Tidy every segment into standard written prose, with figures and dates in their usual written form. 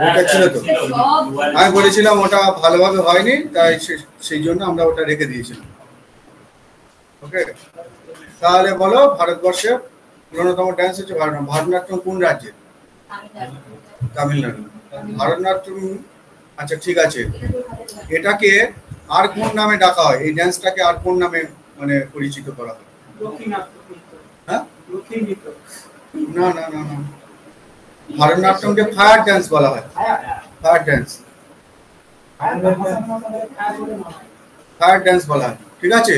ওটা ছিল তো, আমি বলেছিলাম ওটা ভালোভাবে হয়নি, তাই সেই জন্য আমরা ওটা রেখে দিয়েছিলাম। ওকে, তাহলে বলো ভারতবর্ষে পুরোনোতম ডান্স হচ্ছে ভারতনাট্যম কোন রাজ্যে? তামিলনাড়ু। ভারতনাট্যম, আচ্ছা ঠিক আছে, এটাকে আর কোন নামে ডাকা হয়? এই ডান্সটাকে আর কোন নামে মানে পরিচিত করা হয়? হ্যাঁ, না না না না, ভারতনাট্যমকে ফায়ার ডান্স বলা হয়। ফায়ার ডান্স, ফায়ার ডান্স বলা হয়, ঠিক আছে।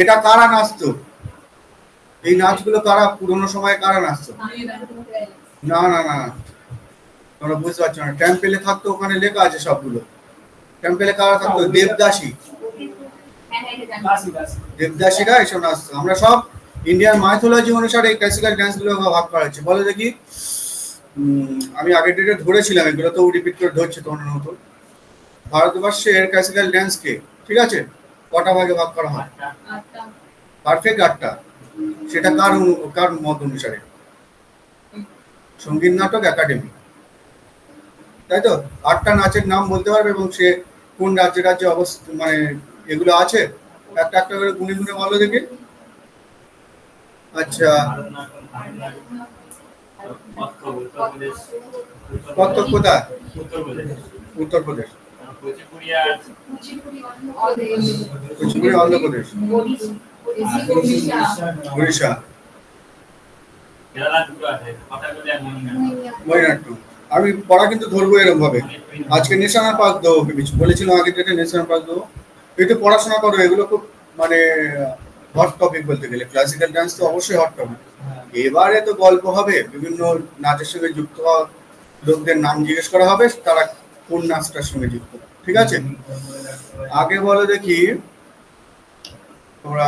এটা কারা নাচতো? এই নাচগুলো কারা পুরোনো সময় কারা নাচতো? না না না, তোমরা বুঝতে পারছো না। টেম্পেলে থাকতো, ওখানে লেখা আছে সবগুলো। টেম্পেলে কারা থাকতো? দেবদাসী, দেবদাসীরা এসব নাচতো। আমরা সব ইন্ডিয়ান মাইথোলজি অনুসারে এই ক্লাসিক্যাল ডান্স গুলো ভাগ করা হচ্ছে। বলো দেখি, আমি আগের ডেটে ধরেছিলাম, এগুলো তো রিপিট করে ধরছি তোমার নতুন। ভারতবর্ষের ক্লাসিক্যাল ডান্সকে, ঠিক আছে, কটা ভাগে ভাগ করা হয়? পারফেক্ট 8টা। সেটা কার মত অনুসারে? সঙ্গীত নাটক একাডেমি, তাই তো। 8টা নাচের নাম বলতে পারবে এবং সে কোন রাজ্যে রাজ্যে অবস্থিত, মানে এগুলো আছে। একটা একটা করে গুনে গুনে বলো দেখি। আচ্ছা, কত্থক কোথায়? উত্তরপ্রদেশ। কুচিপুড়ি অন্ধ্রপ্রদেশ। উড়িষ্যা। মণিনাট্যম। আমি পড়া কিন্তু ধরবো এরকম ভাবে। আজকে ন্যাশনাল পার্ক দেবো বলেছিলাম, আগে যেটা ন্যাশনাল পার্ক দেবো। একটু পড়াশোনা করো, এগুলো খুব মানে হট টপিক বলতে গেলে। ক্লাসিক্যাল ডান্স তো অবশ্যই হট টপিক। এবারে তো গল্প হবে, বিভিন্ন নাচের সঙ্গে যুক্ত হওয়া লোকদের নাম জিজ্ঞেস করা হবে, তারা কোন নাচটার সঙ্গে যুক্ত, ঠিক আছে। আগে বলো দেখি তোমরা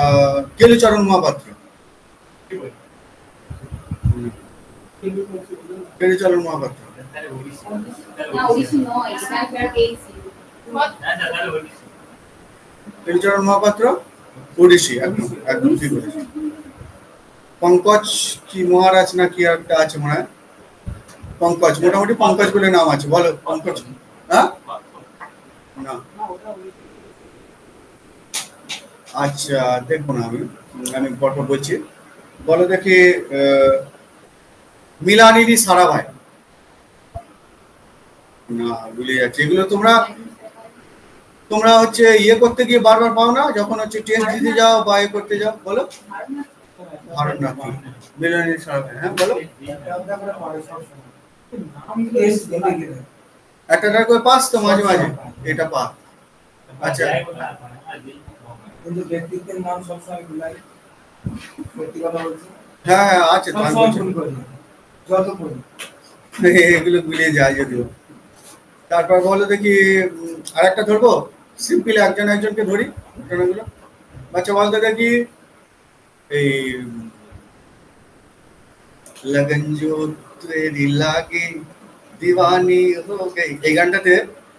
কেলুচরণ মহাপাত্র। কেলুচরণ মহাপাত্র, কেলুচরণ মহাপাত্র ওড়িশি, একদম একদম ঠিক বলেছি। পঙ্কজ কি মহারাজ না কি একটা আছে মনে হয়, পঙ্কজ, মোটামুটি পঙ্কজ বলে নাম আছে। বলো পঙ্কজ। হ্যাঁ, না, আচ্ছা দেখবো না, আমি গল্প বলছি। বলো দেখি মিলানিদি সারাভাই। না, ভুলে যাচ্ছে। এগুলো তোমরা তোমরা হচ্ছে ইয়ে করতে গিয়ে বারবার পাও না, যখন হচ্ছে টেস্ট দিতে যাও বা ইয়ে করতে যাও। বলো ভারতনাট্যম, মিলানিদি সারাভাই। হ্যাঁ বলো, একটা করে পাস তো মাঝে মাঝে, এটা পা। আচ্ছা, কিন্তু ব্যক্তিত্বের নাম সবসময় ভুলাই, সত্যি কথা বলছি। হ্যাঁ হ্যাঁ আছে, এগুলো ভুলে যায় যদিও। তারপর বলো দেখি, আরেকটা ধরবো, সিম্পল একজন একজনকে ধরি ঘটনাগুলো। আচ্ছা বলতে দেখি, এই लगन जो तेरी लागे দিওয়ানি হো গই, এই গানটাতে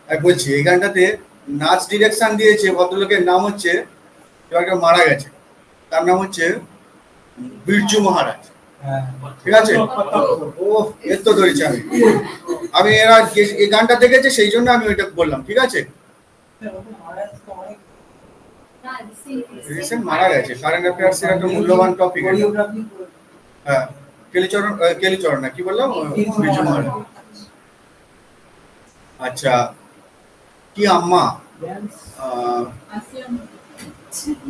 আমি বলছি, এই গানটাতে নাচ ডিরেকশন দিয়েছে ভদ্রলোকের নাম হচ্ছে, এবার মারা গেছে, তার নাম হচ্ছে বিরজু মহারাজ, ঠিক আছে। ও এর তো ধরেছি আমি, আমি এরা এই গানটা দেখেছে সেই জন্য আমি ওইটা বললাম, ঠিক আছে। রিসেন্ট মারা গেছে, কারেন্ট অ্যাফেয়ার্স এর একটা মূল্যবান টপিক। হ্যাঁ, কেলিচরণ না, কি বললাম, বিরজু মহারাজ। আচ্ছা, কি আম্মা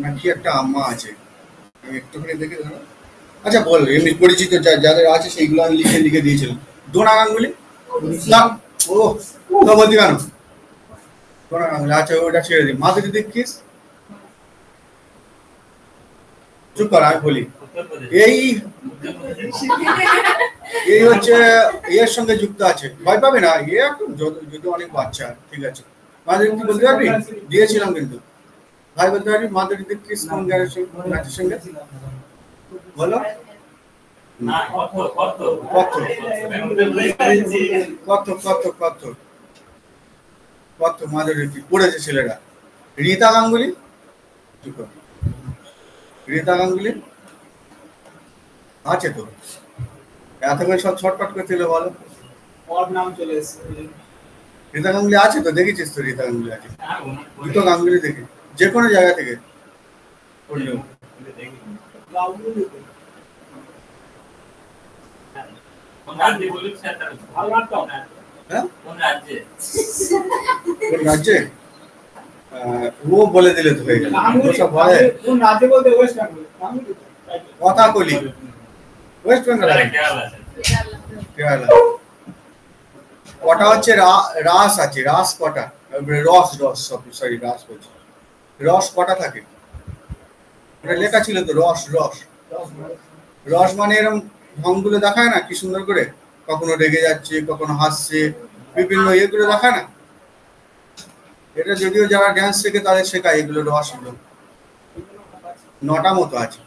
না কি একটা আম্মা আছে, আমি একটুখানি দেখে ধরো। আচ্ছা বল, এমনি পরিচিত যাদের আছে সেইগুলো আমি লিখে লিখে দিয়েছিলাম। ডোনা গাঙ্গুলি না, ও তো বলতে কেন, ডোনা গাঙ্গুলি, আচ্ছা ওটা ছেড়ে দিই। মাধুরী দীক্ষিত, চুপ কর আমি বলি। এই এই হচ্ছে এর সঙ্গে যুক্ত আছে, ভয় পাবে না, এ একদম যদি অনেক বাচ্চা, ঠিক আছে। মাধুরী দীক্ষিত বলতে পারবি, দিয়েছিলাম কিন্তু। ভাই বলতে পারবি মাধুরী দীক্ষিত কোন গানের নাচের সঙ্গে? বলো। কত মাধুরী দীক্ষিত পড়েছে ছেলেরা। রীতা গাঙ্গুলি, রীতা গাঙ্গুলি আছে তো, এত করে সব ছটফট করতে হলো বলো? ওর নাম চলে এসেছে। রীতা গাঙ্গুলি আছে তো, দেখেছিস তো রীতা গাঙ্গুলি আছে, রীতা গাঙ্গুলি দেখে যে কোনো জায়গা থেকে করলেও রাজ্যে ও বলে দিলে তো হয়ে গেল। কথা কলি ওয়েস্ট বেঙ্গল, কেরালা। কটা হচ্ছে রাস আছে, রাস কটা, রস রস সরি রাস বলছি, রস কটা থাকে ওটা লেখা ছিল তো, রস রস রস মানে এরকম ঢংগুলো দেখায় না কি সুন্দর করে, কখনো রেগে যাচ্ছে কখনো হাসছে, বিভিন্ন ইয়েগুলো দেখায় না। এটা যদিও যারা ড্যান্স শেখে তাদের শেখায় এগুলো, রস গুলো 9টা মতো আছে,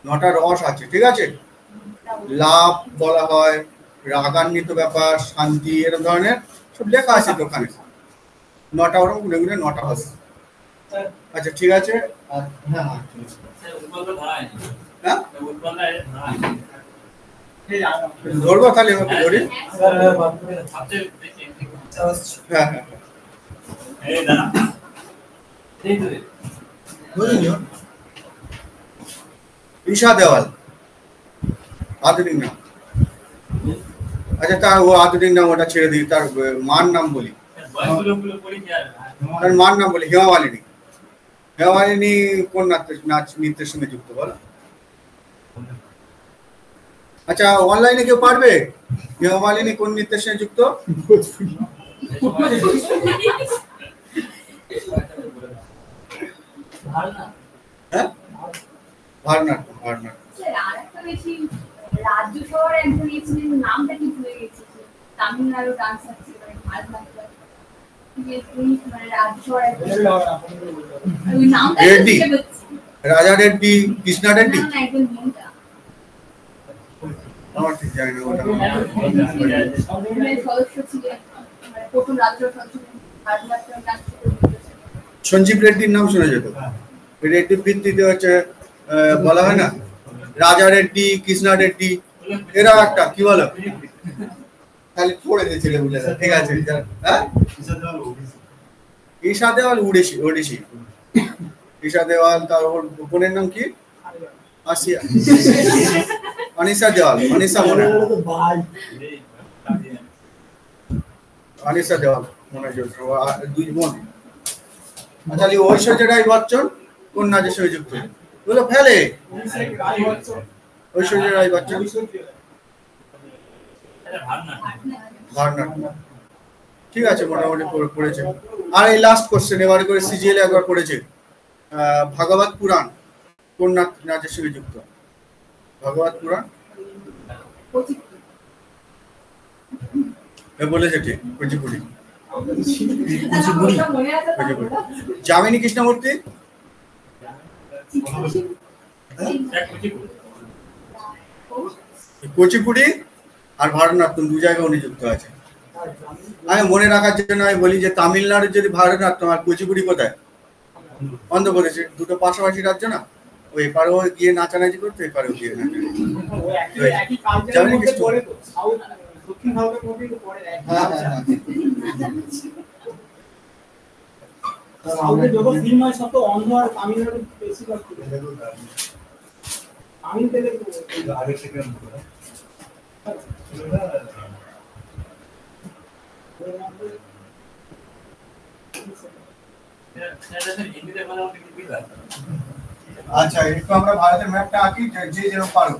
9টা রস আছে, ঠিক আছে। লাভ বলা হয়, রাগান্বিত ব্যাপার, শান্তি, এরকম ধরনের সব লেখা আছে তো ওখানে। 9টা ওরকম ঘুরে ঘুরে 9টা হবে। আচ্ছা ঠিক আছে। হ্যাঁ হ্যাঁ ধরবো তাহলে, ওকে ধরি। হ্যাঁ হ্যাঁ ঈশা দেওয়াল আধুনিক নাম। আচ্ছা তার ও আধুনিক নাম ওটা ছেড়ে দিই, তার মার নাম বলি, তার মার নাম বলি হেমা মালিনী। হেমা মালিনী কোন নাচ নৃত্যের সঙ্গে যুক্ত বলো? আচ্ছা অনলাইনে কেউ পারবে হেমা মালিনী কোন নৃত্যের সঙ্গে যুক্ত? হ্যাঁ ভারতনাট্যম, ভারতনাট্যম। রাজ্য শহরে একজন ছিলেন, নামটা কি ভুলে গেছি, তামিলনাড়ু ডান্সার ছিলেন, ভারতনাট্যম রেড্ডি, রাজা রেড্ডি, কৃষ্ণা রেড্ডি, আমার ঠিক জানি না ওটা। সঞ্জীব রেড্ডির নাম শোনা যেত, রেড্ডির ভিত্তিতে হচ্ছে বলা হয় না রাজা রেড্ডি, কৃষ্ণা রেড্ডি, এরা একটা কি বলো খালি পড়ে দিয়েছিল বলে। ঠিক আছে হ্যাঁ, ঈশা দেওয়াল ওড়িশি, ওড়িশি ঈশা দেওয়াল। তার ওর বোনের নাম কি? আসিয়া, অনিশা দেওয়াল, অনিশা মনে, অনিশা দেওয়াল মনে হয় দুই বোন। আচ্ছা ঐশ্বর্য রায় বচ্চন কোন নাচের সঙ্গে যুক্ত? বলো ফেলে ঐশ্বর্য রায় বচ্চন ভারতনাট্যম। ঠিক আছে মোটামুটি পড়েছে। আর এই লাস্ট কোশ্চেন এবারে করে সিজিএল একবার পড়েছে, ভাগবত পুরাণ কোন নাচের সঙ্গে যুক্ত? ভাগবত পুরাণ বলেছে ঠিক, কুচিপুড়ি। যামিনী কৃষ্ণমূর্তি কুচিপুড়ি আর ভারতনাট্যম দু জায়গায় উনি যুক্ত আছে। আমি মনে রাখার জন্য আমি বলি যে তামিলনাড়ুর যদি ভারতনাট্যম আর কুচিপুড়ি কোথায়? অন্ধ্রপ্রদেশে, দুটো পাশাপাশি রাজ্য না, ওই এপারেও গিয়ে নাচানাচি করতে, এপারেও গিয়ে যামিনী কৃষ্ণ। আচ্ছা একটু আমরা ভারতের ম্যাপটা আঁকি, যে যেরকম পারো।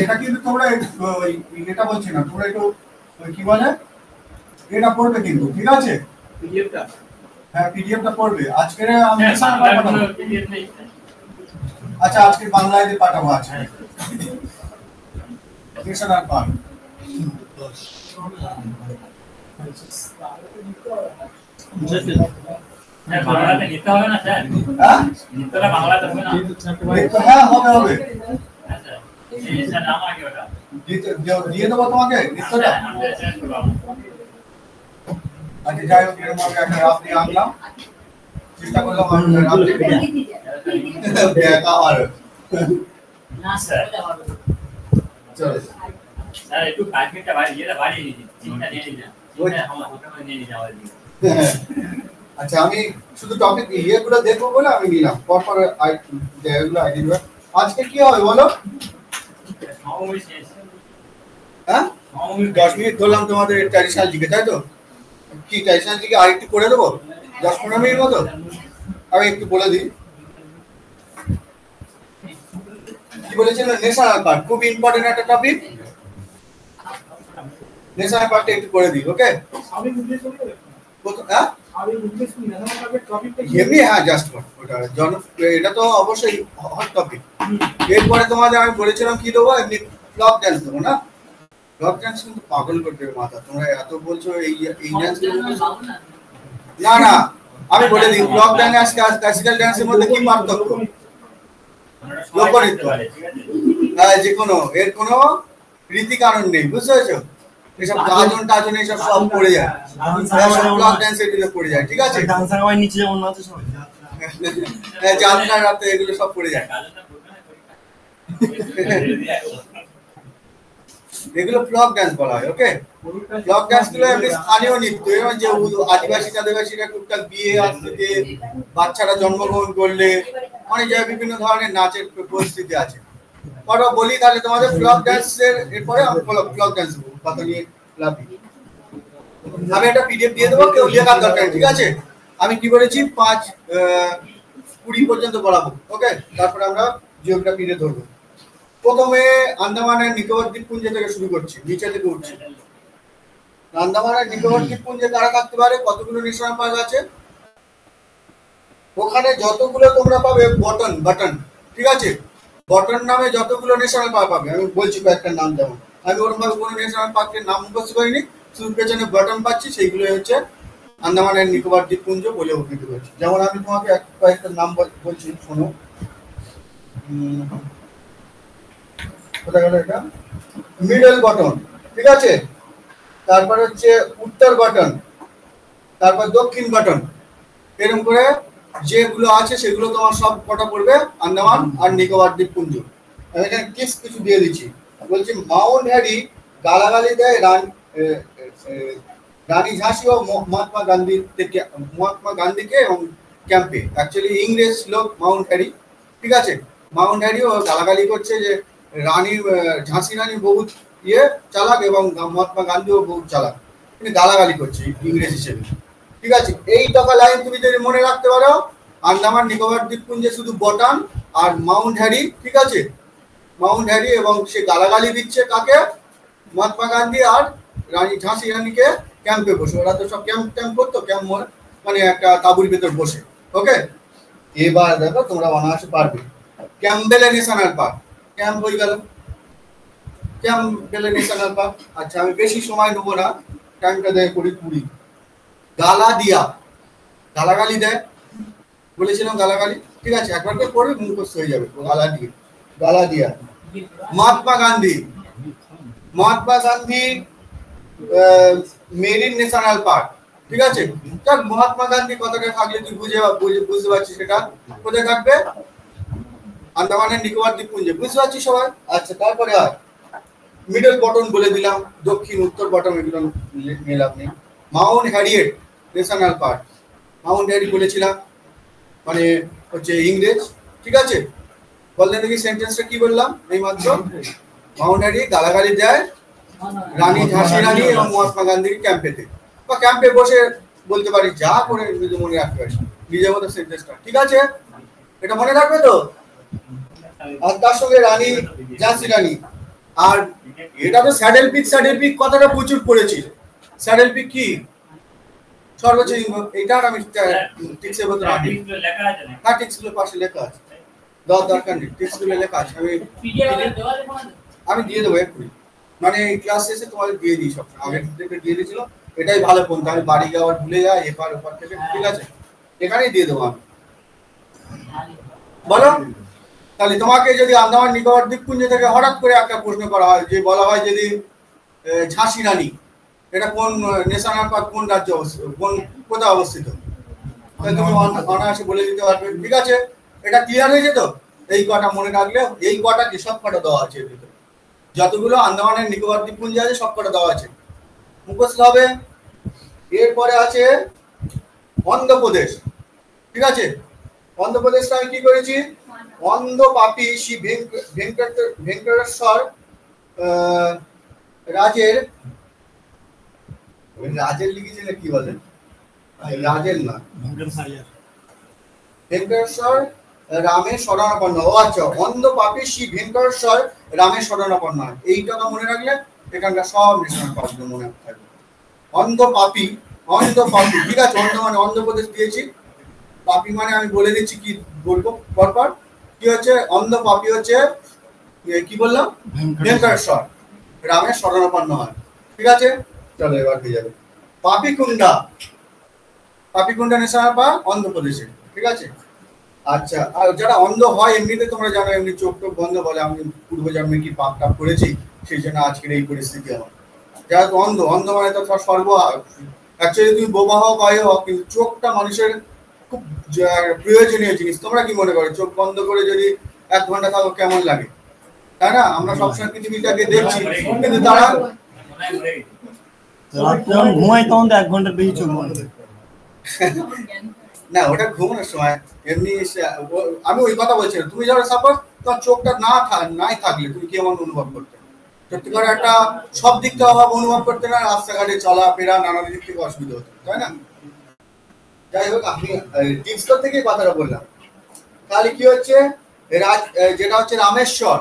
এটা কিন্তু তোমরা এটা বলছি না, তোমরা একটু কি বলে এটা পড়বে কিন্তু, ঠিক আছে? পিডিএফটা, হ্যাঁ পিডিএফটা পড়বে। আজকের আমি আচ্ছা আজকে বাংলায় দিয়ে পাঠাবো। আচ্ছা আর পান বাংলাতে নিতে হবে না স্যার? নিতে বাংলাতে হবে না? হ্যাঁ হবে হবে। আচ্ছা জিনিসটা নাম আগে ওটা দিয়ে দেবো তোমাকে নিত্যটা। আচ্ছা যাই হোক, এরকম ভাবে একটা রাফ দিয়ে আনলাম, চেষ্টা করলাম আমি রাফ দিয়ে দেখা আর না স্যার চলো। স্যার একটু কালকেটা বাড়িয়ে দিন, চিন্তা নিয়ে নিন, চিন্তা হালকা করে নিয়ে নিন আমাদের দিকে। আচ্ছা আমি শুধু টপিক ইয়েগুলো দেখবো বলে আমি নিলাম, পরপর এগুলো আইডি দেবো। আজকে কি হবে বলো? সময় শেষ। হ্যাঁ 10 মিনিট ধরলাম তোমাদের ট্র্যাডিশনাল জিকে, তাই তো? কি ট্র্যাডিশনাল জিকে আর একটু করে দেবো 10-15 মিনিট মতো? আমি একটু বলে দিই কি বলেছিলেন। ন্যাশনাল পার্ক খুব ইম্পর্টেন্ট একটা টপিক, ন্যাশনাল পার্কটা একটু করে দিই। ওকে আমি বুঝতে শুনি হ্যাঁ আমি বুঝতে শুনি না আমাকে টপিকটা এমনি, হ্যাঁ জাস্ট ওটা এটা তো অবশ্যই হট টপিক। এরপরে তোমাদের আমি বলেছিলাম কি দেবো, এমনি ফ্লক ড্যান্স দেবো না? ফ্লক ড্যান্স কিন্তু পাগল করে দেবে মাথা, তোমরা এত বলছো এই ড্যান্স। না না আমি বলে দিই, ফ্লক ড্যান্স আর ক্লাসিক্যাল ড্যান্সের মধ্যে কি পার্থক্য? লোকনৃত্য, যে কোনো এর কোনো রীতি কারণ নেই, বুঝতে পেরেছো? এসব গাজন টাজন এসব সব পড়ে যায়, ফ্লক ড্যান্স এগুলো পড়ে যায়, ঠিক আছে? ডান্সার হয় নিচে যেমন আছে সবাই যাত্রা রাতে এগুলো সব পড়ে যায়, এগুলো ফ্লক ড্যান্স বলা হয়। ওকে ফ্লক ড্যান্স গুলো এমনি স্থানীয় নৃত্য, এবং যে আদিবাসীরা টুকটাক বিয়ে আসতে, বাচ্চারা জন্মগ্রহণ করলে অনেক জায়গায় বিভিন্ন ধরনের নাচের পরিস্থিতি আছে। ওটা বলি তাহলে তোমাদের ফ্লক ড্যান্সের, এরপরে আমি ফ্লক ড্যান্স কথা নিয়ে লাভ নেই। আমি একটা পিডিএফ দিয়ে দেবো, কেউ লেখার দরকার নেই, ঠিক আছে? আমি কি বলেছি 5-20 পর্যন্ত পড়াবো। ওকে তারপরে আমরা জিওগ্রাফিতে ধরবো। প্রথমে আন্দামানের নিকোবর দ্বীপপুঞ্জ থেকে শুরু করছি, নিচে থেকে উঠছি। আন্দামানের নিকোবর দ্বীপপুঞ্জে কারা থাকতে পারে, কতগুলো ন্যাশনাল পার্ক আছে? ওখানে যতগুলো তোমরা পাবে বটন, ঠিক আছে? বটন নামে যতগুলো ন্যাশনাল পার্ক পাবে, আমি বলছি কয়েকটা নাম। যেমন আমি ওরকম ভাবে কোনো ন্যাশনাল পার্কের নাম মুখস্থ করিনি, শুধু পেছনে বটন পাচ্ছি, সেইগুলো হচ্ছে আন্দামানের নিকোবর দ্বীপপুঞ্জ বলে অভিহিত করেছি। যেমন আমি তোমাকে কয়েকটা নাম বলছি, শোনো। কোথায় গেল এটা? মিডল বটন, ঠিক আছে? তারপর হচ্ছে উত্তর বটন, তারপর দক্ষিণ বটন, এরকম করে যেগুলো আছে সেগুলো তোমার সব কটা পড়বে আন্দামান আর নিকোবর দ্বীপপুঞ্জ। আমি এখানে টিপস কিছু দিয়ে দিচ্ছি। বলছি মাউন্ট হ্যারি গালাগালি দেয় রানী ঝাঁসি ও মহাত্মা গান্ধীকে এবং ক্যাম্পে। অ্যাকচুয়ালি ইংরেজ লোক মাউন্ট হ্যারি, ঠিক আছে? মাউন্ট হ্যারি ও গালাগালি করছে যে ঝাঁসি রানী বহুত চালাক এবং মহাত্মা গান্ধীও বহুত চালাক, তিনি গালাগালি করছে ইংরেজ হিসেবে, ঠিক আছে? এই টাকা লাইন তুমি যদি মনে রাখতে পারো, আন্দামান নিকোবর দ্বীপপুঞ্জে শুধু বটান আর মাউন্ট হ্যারি, ঠিক আছে? মাউন্ট হ্যারি এবং সে গালাগালি দিচ্ছে কাকে? মহাত্মা গান্ধী আর রানী ঝাঁসি রানীকে ক্যাম্পে বসে। ওরা তো সব ক্যাম্প করতো, ক্যাম্প মানে একটা তাঁবুর ভেতর বসে। ওকে এবার দেখো তোমরা অনায়াসে পারবে। ক্যাম্পবেলে ন্যাশনাল পার্ক, ক্যাম্প হয়ে গেল ক্যাম্পবেলে ন্যাশনাল পার্ক। আচ্ছা আমি বেশি সময় নেবো না, টাইমটা দেয় করি 20। গালাদিয়া, গালাগালি দেয়, বলেছিলাম গালাগালি, ঠিক আছে? একবার করে পড়বে মুখস্থ হয়ে যাবে। গালাদিয়া। Mahatma Gandhi marine national park, ঠিক আছে? দেখ মহাত্মা গান্ধী কথাটা থাকলে তুই বুঝতে পারছিস সেটা কোথায় থাকবে? আন্দামানের নিকোবর দ্বীপপুঞ্জে, বুঝতে পারছিস সবাই? আচ্ছা তারপরে আর মিডল বটন বলে দিলাম, দক্ষিণ উত্তর বটন এগুলো নিলাম নেই। Mount Harriet national park, Mount Harry বলেছিলাম মানে হচ্ছে ইংরেজ, ঠিক আছে? বললেন দেখি সেন্টেন্সটা কি বললাম এই মাত্র? মাউন্ট হ্যারি গালাগালি দেয় রানী ঝাঁসি রানী এবং মহাত্মা গান্ধীর ক্যাম্পেতে, বা ক্যাম্পে বসে বলতে পারি, যা করে নিজে মনে রাখতে পারিস নিজের মতো সেন্টেন্সটা, ঠিক আছে? এটা মনে রাখবে তো? আর তার সঙ্গে রানী ঝাঁসি রানী। আর এটা তো স্যাডেল পিক কথাটা প্রচুর পড়েছি। স্যাডেল পিক কি? সর্বোচ্চ এইটা আমি টিক্সের মতো রাখি, হ্যাঁ টিক্সগুলো পাশে লেখা আছে, দরকার নেই, টিক্সগুলো লেখা আছে, আমি দিয়ে দেবো এক্ষুনি, মানে ক্লাস শেষে তোমাদের দিয়ে দিই, সব আগের থেকে দিয়ে দিয়েছিল। এটাই ভালো ফোন, আমি বাড়ি যাওয়ার ভুলে যাই এপার ওপার থেকে, ঠিক আছে? এখানেই দিয়ে দেবো আমি। বলো তাহলে তোমাকে যদি আন্দামান নিকোবর দ্বীপপুঞ্জ থেকে হঠাৎ করে একটা প্রশ্ন করা হয়, যে বলা হয় যদি ঝাঁসি রানী এটা কোন ন্যাশনাল পার্ক কোন রাজ্যে অবস্থিত, কোথায় অবস্থিত, তাহলে তুমি অনায়াসে বলে দিতে পারবে। ঠিক আছে, এটা ক্লিয়ার হয়েছে তো? এই কটা মনে রাখলে, এই কটা কি সব কটা দেওয়া আছে এর ভিতরে, যতগুলো আন্দামানের নিকোবর দ্বীপপুঞ্জ আছে সব কটা দেওয়া আছে, মুখস্থ হবে। এরপরে আছে অন্ধ্রপ্রদেশ। ঠিক আছে, অন্ধ্রপ্রদেশটা আমি কি করেছি, অন্ধ পাপি শ্রী ভেঙ্কটেশ্বর রাজের লিখেছি না কি বলে, রাজের না, ভেঙ্কটেশ্বর রামের শরণাপন্ন। ও আচ্ছা, অন্ধ পাপি শ্রী ভেঙ্কটেশ্বর রামের শরণাপন্ন। এইটা মনে রাখলে এখানকার সব ন্যাশনাল পার্কগুলো মনে থাকবে। অন্ধ পাপি, ঠিক আছে, অন্ধ মানে অন্ধ্রপ্রদেশ দিয়েছি, পাপি মানে আমি বলে দিচ্ছি কি বলবো পরপর। কি হচ্ছে অন্ধ পাপি হচ্ছে কি বললাম, ভেঙ্কটেশ্বর রামের শরণাপন্ন হয়। ঠিক আছে, চলো এবার হয়ে যাবে। পাপিকুন্ডা ন্যাশনাল পার্ক অন্ধ্রপ্রদেশে। ঠিক আছে, আচ্ছা, আর যারা অন্ধ হয় এমনিতে তোমরা জানো, এমনি চোখ টোক বন্ধ বলে, আমি পূর্বজন্মে কি পাপ টাপ করেছি সেই জন্য আজকের এই পরিস্থিতি আমার। যারা তো অন্ধ মানে তো সর্ব, অ্যাকচুয়ালি তুমি বোবা হও পাই হোক, কিন্তু চোখটা মানুষের খুব প্রয়োজনীয় জিনিস। তোমরা কি মনে করো চোখ বন্ধ করে যদি 1 ঘন্টা থাকো কেমন লাগে, তাই না? আমরা সবসময় পৃথিবীটাকে দেখছি, কিন্তু তারা ঘুমাই তখন তো 1 ঘন্টার বেশি চোখ বন্ধ। না, ওটা ঘুমানোর সময় এমনি। আমি ওই কথা বলছি না, তুমি যারা সাপোজ তোমার চোখটা নাই থাকলে তুমি কেমন অনুভব করতে, সত্যি করে একটা সব দিক থেকে অভাব অনুভব করতে না, রাস্তাঘাটে চলাফেরা নানা দিক থেকে অসুবিধা হতো, তাই না? যাই হোক, আমি টিপস থেকে কথাটা বললাম। তাহলে কি হচ্ছে, যেটা হচ্ছে রামেশ্বর,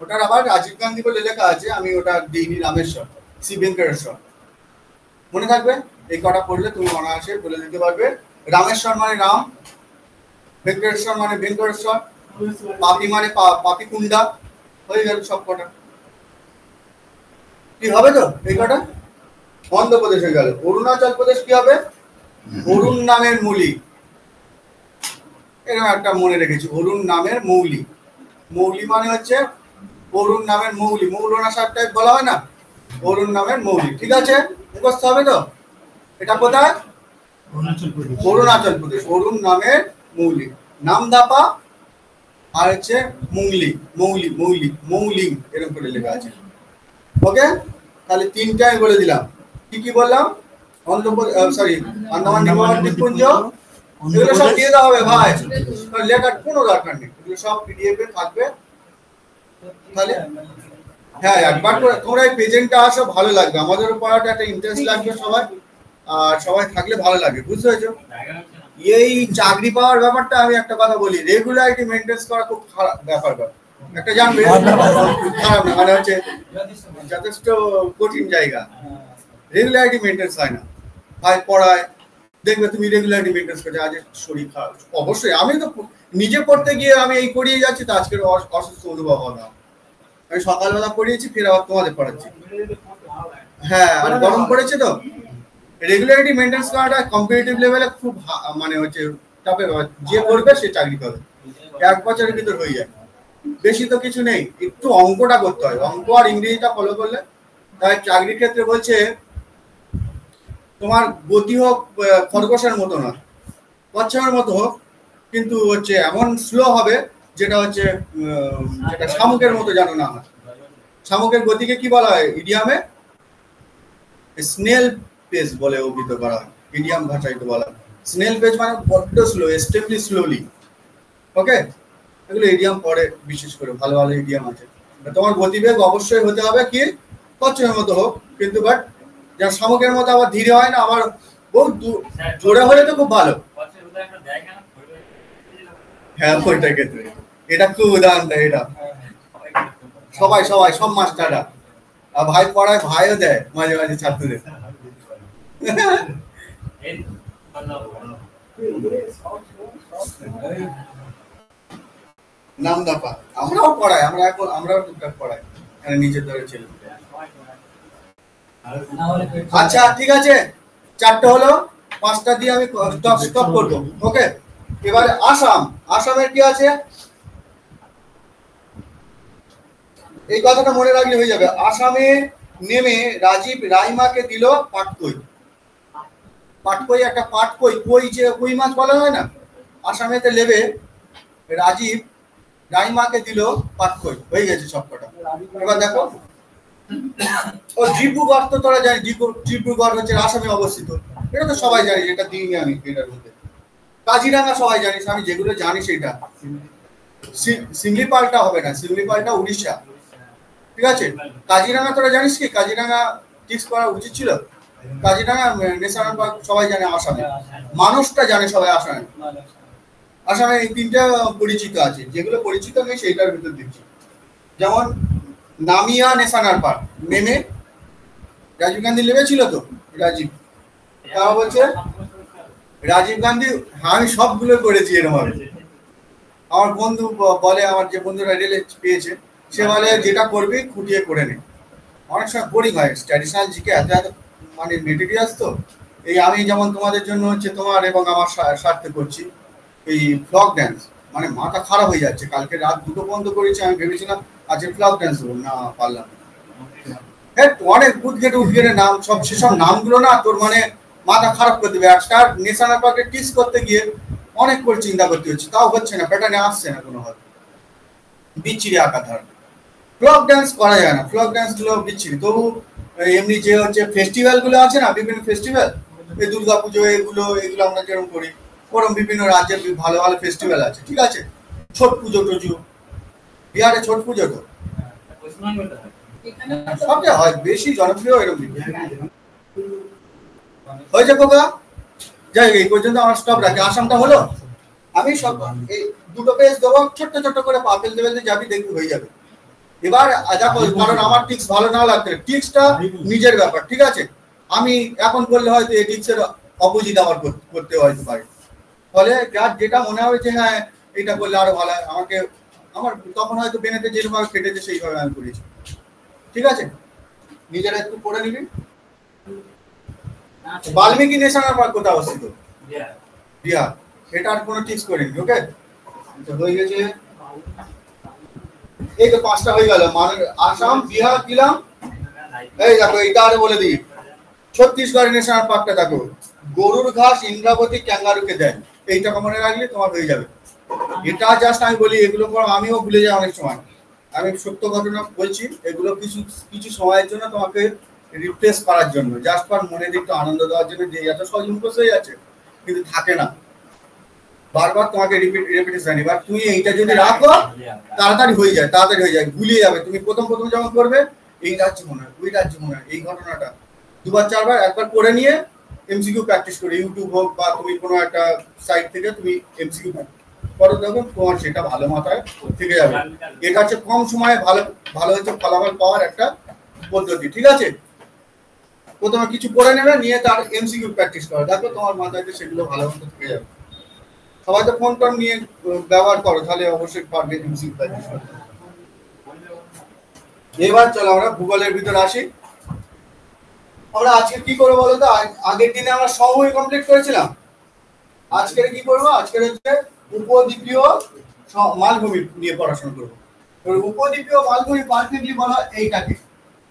ওটার আবার রাজীব গান্ধী বলে লেখা আছে, আমি ওটা দিইনি, রামেশ্বর শ্রী ভেঙ্কটেশ্বর মনে থাকবে। এই কটা পড়লে তুমি অনায়াসে বলে দিতে পারবে। রামেশ্বর মানে রাম, ভেঙ্কটেশ্বর মানে ভেঙ্কটেশ্বর, পাপি মানে পাপিকুন্ডা, হয়ে গেল সব কটা। কি হবে তো এই কটা? অন্ধ্রপ্রদেশ হয়ে গেল। অরুণাচল প্রদেশ কি হবে, অরুণ নামের মৌলি, এরকম একটা মনে রেখেছি, অরুণ নামের মৌলি। মৌলি মানে হচ্ছে অরুণ নামের মৌলি, মৌলানা সাহেব টাইপ বলা হয় না, অরুণ নামের মৌলি। ঠিক আছে, মুখস্থ হবে তো? এটা কোথায়? অরুণাচল প্রদেশ, অরুণ নামের মৌলি। নামদাপা আর হচ্ছে মৌলিং এরকম করে লেখা আছে। ওকে, তাহলে তিনটা আমি বলে দিলাম। কি বললাম? আন্দামান নিকোবর দ্বীপপুঞ্জ, এগুলো সব দিয়ে দেওয়া হবে ভাই, লেখার কোনো দরকার নেই, এগুলো সব পিডিএফ এ থাকবে। তাহলে হ্যাঁ, একবার করে তোমরা এই প্রেজেন্টটা আসো, ভালো লাগবে, আমাদেরও পড়াটা একটা ইন্টারেস্ট লাগবে সবাই, আর সবাই থাকলে ভালো লাগে, বুঝতে পেরেছো? এই চাকরি পাওয়ার ব্যাপারটা আমি একটা কথা বলি, রেগুলারিটি মেইনটেইন করা খুব খারাপ ব্যাপার, একটা জানবে খারাপ না, মানে হচ্ছে যথেষ্ট কঠিন জায়গা, রেগুলারিটি মেইনটেইন হয় না। ভাই পড়ায় দেখবে তুমি রেগুলারিটি মেইনটেইন করছো, আজ শরীর খারাপ, অবশ্যই আমি তো নিজে পড়তে গিয়ে আমি এই করিয়ে যাচ্ছি, তো আজকের অসুস্থ অনুভব হলো, আমি সকালবেলা পড়িয়েছি, ফের আবার তোমাদের পড়াচ্ছি। হ্যাঁ, আর গরম পড়েছে তো, রেগুলারিটি মেইনটেইন করাটা কম্পিটিটিভ লেভেলে খুব মানে হচ্ছে চাপের ব্যাপার, যে করবে সে চাকরি পাবে, 1 বছরের ভিতর হয়ে যায়, বেশি তো কিছু নেই, একটু অঙ্কটা করতে হয়, অঙ্ক আর ইংরেজিটা ফলো করলে। তাই চাকরির ক্ষেত্রে বলছে তোমার গতি হোক খরগোশের মতো না, কচ্ছপের মতো হোক, কিন্তু হচ্ছে এমন স্লো হবে যেটা হচ্ছে যেটা শামুকের মতো যেন না হয়। শামুকের গতিকে কি বলা হয় ইডিয়ামে? স্নেল পেস বলে অভিহিত করা হয়, ইডিয়াম ভাষায় তো বলা হয়। স্নেল পেস মানে বড্ড স্লো, এক্সট্রিমলি স্লোলি। ওকে, এগুলো ইডিয়াম পড়ে, বিশেষ করে ভালো ভালো ইডিয়াম আছে। তোমার গতিবেগ অবশ্যই হতে হবে কি কচ্ছপের মতো হোক, কিন্তু বাট যা শামুকের মতো আবার ধীরে হয় না, আবার বহুত জোরে হলে তো খুব ভালো। হ্যাঁ, ওইটার ক্ষেত্রে এটা খুব উদাহরণ দেয়, এটা সবাই সব মাস্টাররা, আর ভাই পড়ায়, ভাইও দেয় মাঝে মাঝে ছাত্রদের। নামদাপা আমরাও পড়াই, আমরাও টুকটাক পড়াই, নিজের ধরে ছিল। আচ্ছা ঠিক আছে, 4টে হলো, 5টা দিয়ে আমি স্টপ করবো। ওকে, এবারে আসামের কি আছে? এই কথাটা মনে রাখলে হয়ে যাবে। আসামে নেমে রাজীব রাইমাকে দিল পাটকই। পাটকই একটা পাটকই, কই যে কই মাছ বলা হয় না, আসামেতে নেমে রাজীব রাইমাকে দিল পাটকই। হয়ে গেছে সবকটা। এবার দেখো ও ডিব্রুগড় তো তোরা জানি, ডিব্রুগড় হচ্ছে আসামে অবস্থিত, এটা তো সবাই জানি, এটা দিইনি আমি এটার মধ্যে। কাজিরাঙ্গা সবাই জানিস, আমি যেগুলো জানি সেটা। শিমলিপালটা হবে না, শিমলিপালটা উড়িষ্যা, ঠিক আছে। কাজিরাঙ্গা তোরা জানিস কি? কাজিরাঙ্গা টিক্স করা উচিত ছিল। কাজিরাঙ্গা ন্যাশনাল পার্ক সবাই জানে আসামে, মানুষটা জানে সবাই আসামে। আসামে এই তিনটা পরিচিত আছে, যেগুলো পরিচিত নেই সেইটার ভিতর দিচ্ছি। যেমন নামিয়া ন্যাশনাল পার্ক, নেমে রাজীব গান্ধী নেমেছিল তো, রাজীব তারা বলছে রাজীব গান্ধী, হ্যাঁ আমি সবগুলো করেছি এরকম ভাবে। আমার বন্ধু বলে, আমার যে বন্ধুরা রেলে পেয়েছে সে বলে যেটা করবি খুঁটিয়ে করে নে। অনেক সময় বোরিং হয়, ট্র্যাডিশনাল জিকে এত এত মানে মেটেরিয়ালস তো। এই আমি যেমন তোমাদের জন্য হচ্ছে তোমার এবং আমার স্বার্থে করছি এই ফ্লক ড্যান্স, মানে মাথা খারাপ হয়ে যাচ্ছে। কালকে রাত 2টো পর্যন্ত করেছি, আমি ভেবেছিলাম আজকে ফ্লক ড্যান্স দেবো, না পারলাম। হ্যাঁ অনেক উদ্গেটের নাম, সব সেসব নামগুলো না তোর মানে মাথা খারাপ করে দেবে। একটা ন্যাশনাল পার্কে টিক্স করতে গিয়ে অনেক করে চিন্তা করতে হচ্ছে, তাও হচ্ছে না, প্যাটার্নে আসছে না কোনো ভাবে, বিচ্ছিরি আকার। ফ্লক ড্যান্স করা যায় না, ফ্লক ড্যান্স গুলো বিচ্ছিরি। তবু এমনি যে হচ্ছে ফেস্টিভ্যাল গুলো আছে না, বিভিন্ন ফেস্টিভ্যাল, এই দুর্গা পুজো এগুলো আমরা যেরকম করি, ওরকম বিভিন্ন রাজ্যের ভালো ভালো ফেস্টিভ্যাল আছে, ঠিক আছে। ছট পুজো টুজো, বিহারে ছট পুজো তো সবচেয়ে হয় বেশি জনপ্রিয়, এরকম হয়েছে কোকা। যাই হোক এই পর্যন্ত আমার স্টপ রাখি। আসামটা হলো, আমি সব এই 2টো পেজ দেবো, ছোট্ট ছোট্ট করে পাপেল দেবেল যাবি, দেখবি হয়ে যাবে। এবার দেখো, কারণ আমার টিক্স ভালো না লাগতে, টিক্সটা নিজের ব্যাপার, ঠিক আছে। আমি এখন করলে হয়তো এই টিক্সের অপোজিট আমার করতে হয়তো পারে, ফলে যার যেটা মনে হবে যে হ্যাঁ এটা করলে আরো ভালো হয়, আমাকে আমার তখন হয়তো বেনেতে যেভাবে কেটেছে সেইভাবে আমি করেছি, ঠিক আছে। নিজেরা একটু পড়ে নিবি। বাল্মীকি ন্যাশনাল পার্ক কোথায় অবস্থিত? বিহার। এটা আর কোনো টিক্স করিনি, ওকে। হয়ে গেছে, এই তো 5টা হয়ে গেল। মানে আসাম, বিহার দিলাম। এই দেখো এটা আরে বলে দিই, ছত্তিশগড় ন্যাশনাল পার্কটা দেখো, গরুর ঘাস ইন্দ্রাবতী ক্যাঙ্গারুকে দেয়। এইটা মনে রাখলে তোমার হয়ে যাবে। এটা জাস্ট আমি বলি, এগুলো আমিও ভুলে যাই অনেক সময়, আমি সত্য ঘটনা বলছি। এগুলো কিছু কিছু সময়ের জন্য তোমাকে রিপ্লেস করার জন্য, জাস্ট ফর মনে একটু আনন্দ দেওয়ার জন্য, যে এত সহজ মুখস্থ হয়ে যাচ্ছে কিন্তু থাকে না, বারবার তোমাকে রিপিটেশন। এবার তুমি এইটা যদি রাখো তাড়াতাড়ি হয়ে যায়, ভুলে যাবে। তুমি প্রথম যখন করবে এই রাজ্য মনে হয়, ওই রাজ্য মনে হয়, এই ঘটনাটা 2বার 4বার একবার করে নিয়ে এমসিকিউ প্র্যাকটিস করে, ইউটিউব হোক বা তুমি কোনো একটা সাইট থেকে তুমি এমসিকিউ করো, দেখো তোমার সেটা ভালো মাথায় থেকে যাবে। এটা হচ্ছে কম সময়ে ভালো হচ্ছে ফলাফল পাওয়ার একটা পদ্ধতি, ঠিক আছে। প্রথমে কিছু করে নেবে, নিয়ে তার এমসিকিউ প্র্যাকটিস করো, দেখো তোমার মাথায় সেগুলো ভালো মতো থেকে যাবে। সবাই তো ফোন টোন নিয়ে ব্যবহার করো, তাহলে অবশ্যই পারবে এমসিকিউ প্র্যাকটিস করতে। এবার চলো আমরা ভূগোলের ভিতরে আসি। আমরা আজকে কি করবো বলো তো? আগের দিনে আমরা সমভূমি কমপ্লিট করেছিলাম, আজকের কি করবো? আজকের হচ্ছে উপদ্বীপীয় মালভূমি নিয়ে পড়াশোনা করবো। উপদ্বীপীয় মালভূমি পারফেক্টলি বলা এইটাকে,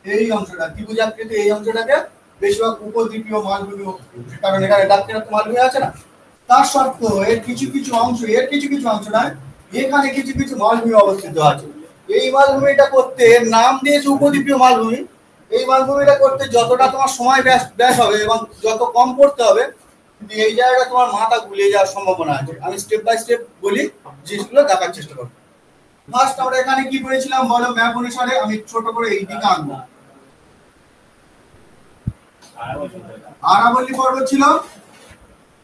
এই অংশটা ত্রিভুজাকৃতি, এই অংশটাকে বেশিরভাগ উপদ্বীপীয় মালভূমি, কারণ এখানে দাক্ষিণাত্য মালভূমি আছে না। তার সত্ত্বেও এর কিছু কিছু অংশ নয়, এখানে কিছু কিছু মালভূমি অবস্থিত আছে। এই মালভূমিটা করতে নাম দিয়েছে উপদ্বীপীয় মালভূমি। এই মালভূমিটা করতে যতটা তোমার সময় ব্যয় হবে এবং যত কম করতে হবে, কিন্তু এই জায়গাটা তোমার মাথা গুলিয়ে যাওয়ার সম্ভাবনা আছে। আমি স্টেপ বাই স্টেপ বলি, জিনিসগুলো দেখার চেষ্টা করবো। ফার্স্ট আমরা এখানে কি করেছিলাম বলো, ম্যাপ অনুসারে আমি ছোট করে এই দিকে আনবো। আরাবল্লী পর্বত ছিল,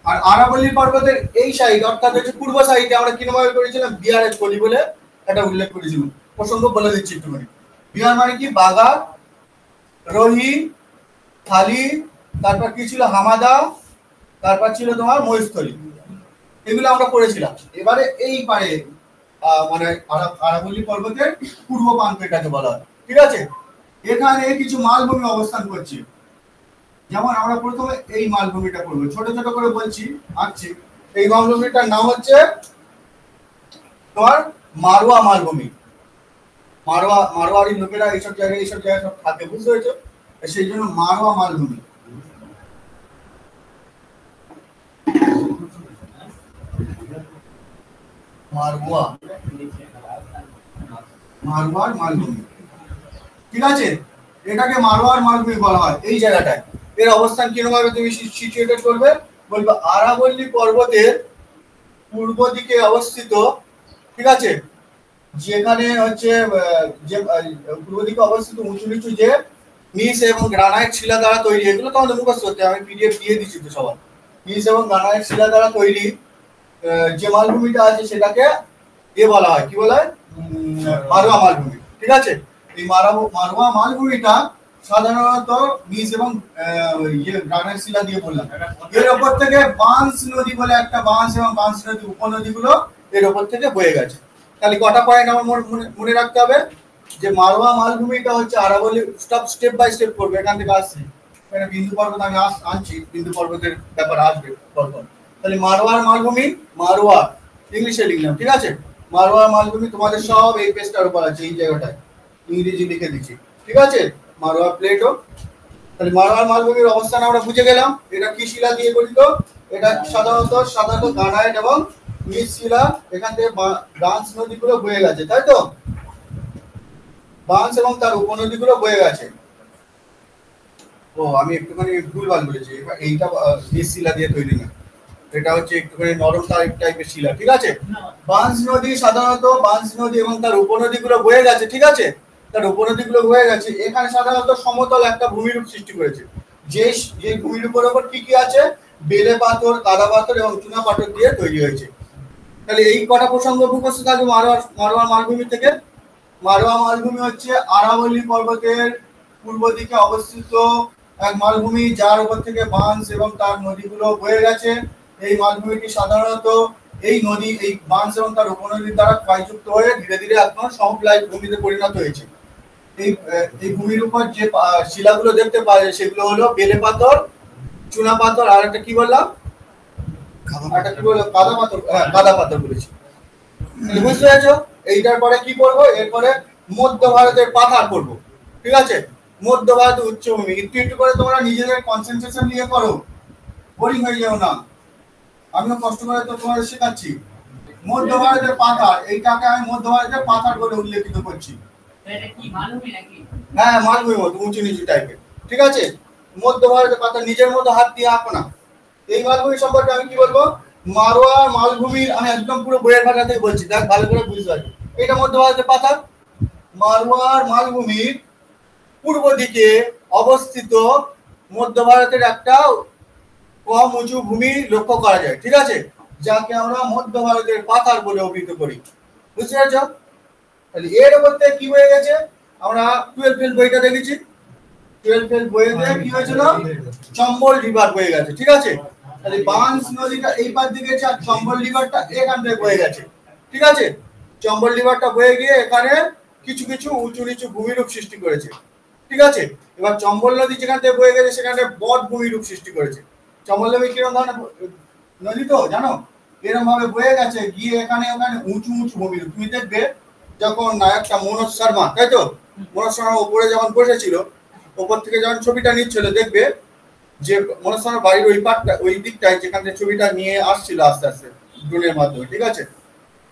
আর আরাবল্লী পর্বতের এই সাইড অর্থাৎ হচ্ছে পূর্ব সাইডে আমরা কিভাবে করেছিলাম, বিহারের থলি বলে এটা উল্লেখ করেছিলাম। প্রসঙ্গ বলে দিচ্ছি একটুখানি। বিহার মানে কি? বাগা, রোহি, থালি, তারপর কি ছিল হামাদা, তারপর ছিল তোমার মহেশস্থলী, এগুলো আমরা পড়েছিলাম। এবারে এই পারে মানে আরাবল্লী পর্বতের পূর্ব প্রান্ত এটাকে বলা হয়, ঠিক আছে। এখানে কিছু মালভূমি অবস্থান করছে, যেমন আমরা প্রথমে এই মালভূমিটা করবো, ছোট ছোট করে বলছি আঁকছি। এই মালভূমিটার নাম হচ্ছে তোমার মারওয়া মালভূমি। মারোয়ারি লোকেরা এইসব জায়গায় সব থাকে, বুঝতে পেরেছো? সেই জন্য মারোয়া মালভূমি। মারওয়ার মালভূমি, ঠিক আছে? এটাকে মারওয়ার মালভূমি বলা হয়। এই জায়গাটায় এর অবস্থান কিরকম ভাবে তুমি সিচুয়েটেড করবে বলবে, আরাবল্লী পর্বতের পূর্ব দিকে অবস্থিত, ঠিক আছে? যেখানে হচ্ছে যে পূর্ব দিকে অবস্থিত উঁচু নিচু যে নিস এবং গ্রানাইট শিলা দ্বারা তৈরি, এগুলো তোমাদের মুখস্থ করতে হবে, আমি পিডিএফ দিয়ে দিচ্ছি তো সবার। নিস এবং গ্রানাইট শিলা দ্বারা তৈরি যে মালভূমিটা আছে সেটাকে বলা হয়, কি বলা হয়? মারওয়া মালভূমি, ঠিক আছে? এই মারওয়া মালভূমিটা সাধারণত নিস এবং গ্রানাইট শিলা দিয়ে বললাম। এর উপর থেকে বাঁশ নদী বলে একটা, বাঁশ এবং বাঁশ নদী উপনদীগুলো এর উপর থেকে বয়ে গেছে। তাহলে কটা পয়েন্ট আমার মনে রাখতে হবে, যে মারওয়া মালভূমিটা হচ্ছে আরাবল্লী, স্টেপ বাই স্টেপ করবে, এখান থেকে আসছে, মানে বিন্দু পর্বত আমি আনছি, বিন্দু পর্বতের ব্যাপার আসবে পরপর। তাহলে মারওয়ার মালভূমি, মারওয়া ইংলিশে লিখলাম, ঠিক আছে? মারওয়ার মালভূমি তোমাদের সব এই পেজটার উপর আছে, এই জায়গাটায় ইংরেজি লিখে দিচ্ছি, ঠিক আছে? মারওয়া প্লেটও। তাহলে মারওয়ার মালভূমির অবস্থান আমরা বুঝে গেলাম। এটা কি শিলা দিয়ে গঠিত? এটা সাধারণত গ্রানাইট এবং নিস শিলা, এখান থেকে বাঁশ নদীগুলো বয়ে গেছে, তাই তো? বাঁশ এবং তার উপনদীগুলো বয়ে গেছে। ও আমি একটুখানি ভুলভাল বলেছি, এইটা নিস শিলা দিয়ে তৈরি না, এটা হচ্ছে একটুখানি নরম টাইপের শিলা, ঠিক আছে? বাঁশ নদী, সাধারণত বাঁশ নদী এবং তার উপনদীগুলো বয়ে গেছে, ঠিক আছে? তার উপনদীগুলো বয়ে গেছে, এখানে সাধারণত সমতল একটা ভূমিরূপ সৃষ্টি করেছে। যে ভূমিরূপের উপর কি কি আছে? বেলে পাথর, কাদা পাথর এবং চুনা পাথর দিয়ে তৈরি হয়েছে। তাহলে এই কটা প্রসঙ্গ মুখস্থ থাকবে মারওয়া মালভূমি থেকে। মারওয়া মালভূমি হচ্ছে আরাবল্লী পর্বতের পূর্ব দিকে অবস্থিত এক মালভূমি, যার উপর থেকে বাঁশ এবং তার নদীগুলো বয়ে গেছে। এই মালভূমিটি সাধারণত এই বাঁশ এবং তার উপনদীর দ্বারা ক্ষয়যুক্ত হয়ে ধীরে ধীরে এখন সমপ্লায় ভূমিতে পরিণত হয়েছে। এই ভূমির উপর যে শিলাগুলো দেখতে পাওয়া যায় সেগুলো হলো বেলে পাথর, চুনা পাথর, আর একটা কি বললাম, কাদা পাথর। হ্যাঁ, কাদা পাথর বলেছি, বুঝতে পেরেছো? এইটার পরে কি করবো? এরপরে মধ্য ভারতের পাথার করবো, ঠিক আছে? মধ্য ভারতের উচ্চভূমি। একটু একটু করে তোমরা নিজেদের কনসেন্ট্রেশন নিয়ে করো, বোরিং হয়ে যাও না, আমিও কষ্ট করে তো তোমাদের শেখাচ্ছি। মধ্য ভারতের পাথার, এইটাকে আমি মধ্য ভারতের পাথার বলে উল্লেখিত করছি। হ্যাঁ, মালভূমির মতো উঁচু নিচু টাইপের, ঠিক আছে? মধ্য ভারতের পাথার, নিজের মতো হাত দিয়ে আঁকো না। এই মালভূমি সম্পর্কে আমি কি বলবো? মারওয়া মালভূমির, আমি একদম পুরো বইয়ের ভাষাতেই বলছি, দেখ ভালো করে বুঝতে পারছি। এটা মধ্য ভারতের পাথার। মারওয়ার মালভূমির পূর্ব দিকে অবস্থিত মধ্য ভারতের একটা কম উঁচু ভূমি লক্ষ্য করা যায়, ঠিক আছে? যাকে আমরা মধ্য ভারতের পাথার বলে অভিহিত করি, বুঝতে পারছ? তাহলে এর উপর থেকে কি হয়ে গেছে? আমরা 12 ফেল বইটা দেখেছি, 12 ফেল বইতে কি হয়েছিল? চম্বল রিভার বয়ে গেছে, ঠিক আছে? তাহলে বাঁশ নদীটা এই পার দিকে গেছে, আর চম্বল রিভারটা এখান থেকে বয়ে গেছে, ঠিক আছে? চম্বল রিভারটা বয়ে গিয়ে এখানে কিছু কিছু উঁচু নিচু ভূমিরূপ সৃষ্টি করেছে, ঠিক আছে? এবার চম্বল নদী যেখান থেকে বয়ে গেছে সেখানে বট ভূমিরূপ সৃষ্টি করেছে। চম্বল নদী কিরকম ধরনের নদী তো জানো? এরকম ভাবে বয়ে গেছে গিয়ে এখানে ওখানে উঁচু উঁচু ভূমিরূপ। তুমি দেখবে যখন নায়কটা মনোজ শর্মা, তাই তো? মনোজ শর্মা উপরে যখন বসেছিল, উপর থেকে যখন ছবিটা নিচ্ছিল, দেখবে যে মনোজ শর্মার বাড়ির ওই পাটটা, ওই দিকটায় যেখান থেকে ছবিটা নিয়ে আসছিল আস্তে আস্তে ড্রোনের মাধ্যমে, ঠিক আছে?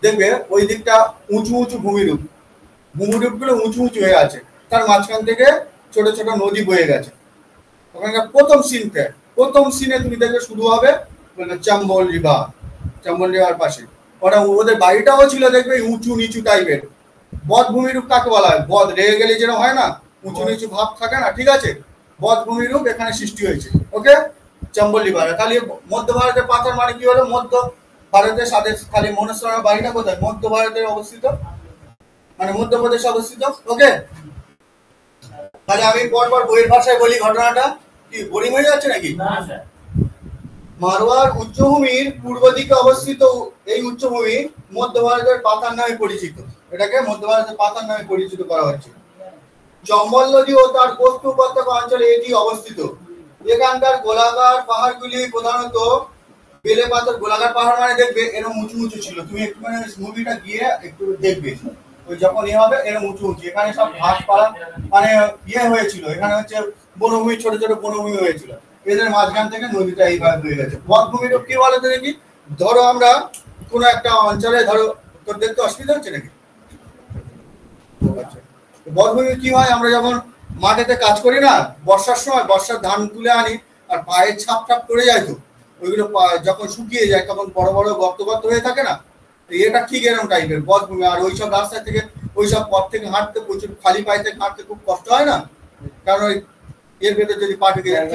দেখবে ওই দিকটা উঁচু উঁচু ভূমিরূপগুলো উঁচু উঁচু হয়ে আছে, তার মাঝখান থেকে ছোট ছোট নদী বয়ে গেছে। ওখানকার প্রথম সিনে তুমি দেখবে শুরু হবে চম্বল রিভার পাশে। ওরা ওদের বাড়িটাও ছিল দেখবে উঁচু নিচু টাইপের। বধ ভূমিরূপ কাকে বলা হয়? বধ রেগে গেলে যেরকম হয় না, উঁচু নিচু ভাব থাকে না, ঠিক আছে? বধ ভূমিরূপ এখানে সৃষ্টি হয়েছে, ওকে? চম্বল রিভার। তাহলে মধ্য ভারতের পাথার মানে কি হলো? মধ্য ভারতের সাথে খালি মনোজ শর্মার বাড়িটা কোথায়? মধ্য ভারতের অবস্থিত, মানে মধ্যপ্রদেশে অবস্থিত, ওকে? তাহলে আমি পরপর বইয়ের ভাষায় বলি ঘটনাটা, কি বোরিং হয়ে যাচ্ছে নাকি? মারওয়ার উচ্চভূমির পূর্ব দিকে অবস্থিত এই উচ্চভূমি মধ্য ভারতের পাথার নামে পরিচিত। এটাকে মধ্য ভারতের পাথার নামে পরিচিত করা হচ্ছে। চম্বল নদী ও তার কোস্ট উপত্যকা অঞ্চলে এটি অবস্থিত। এখানকার গোলাকার পাহাড়গুলি প্রধানত বেলে পাথর। গোলাকার পাহাড় মানে দেখবে এরকম উঁচু উঁচু ছিল, তুমি একটু মানে মুভিটা গিয়ে একটু দেখবে, ওই যখন হবে এরকম উঁচু উঁচু, এখানে সব ঘাস পাড়া মানে হয়েছিল, এখানে হচ্ছে বনভূমি, ছোট ছোট বনভূমি হয়েছিল, এদের মাঝখান থেকে নদীটা এইভাবে হয়ে গেছে। বনভূমির কি বলে তো দেখি, ধরো আমরা কোনো একটা অঞ্চলে, ধরো তোর দেখতে অসুবিধা হচ্ছে নাকি? বনভূমি কি হয়, আমরা যখন মাঠেতে কাজ করি না বর্ষার সময়, বর্ষার ধান তুলে আনি আর পায়ের ছাপ ছাপ পড়ে যায়, তো ওইগুলো যখন শুকিয়ে যায় তখন বড় বড় গর্ত গর্ত হয়ে থাকে না, এটা ঠিক এরকম টাইপের বনভূমি। আর ওইসব রাস্তা থেকে, ওইসব পথ থেকে হাঁটতে প্রচুর, খালি পায়ে থেকে হাঁটতে খুব কষ্ট হয় না, কারণ ওই এর ভেতর যদি পা ঢুকে যায়,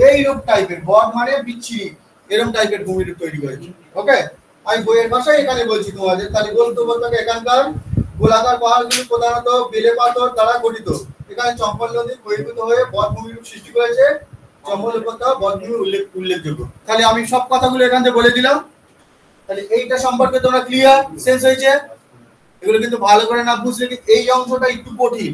এইরকম টাইপের বন মানে বিচ্ছিরি, এরকম টাইপের ভূমিরূপ তৈরি করেছে। ওকে, আমি বইয়ের ভাষায় এখানে বলছি তোমাদের, তাহলে বলতে বলতে এখানকার গোলাকার পাহাড়গুলি প্রধানত বেলে পাথর দ্বারা গঠিত। এখানে চম্পল নদী বহির্ভূত হয়ে বনভূমিরূপ সৃষ্টি করেছে। চম্পল উপত্যকা বনভূমি উল্লেখযোগ্য। তাহলে আমি সব কথাগুলো এখান থেকে বলে দিলাম। তাহলে এইটা সম্পর্কে তোমরা ক্লিয়ার, সেন্স হয়েছে? এগুলো কিন্তু ভালো করে না বুঝলে এই অংশটা একটু কঠিন।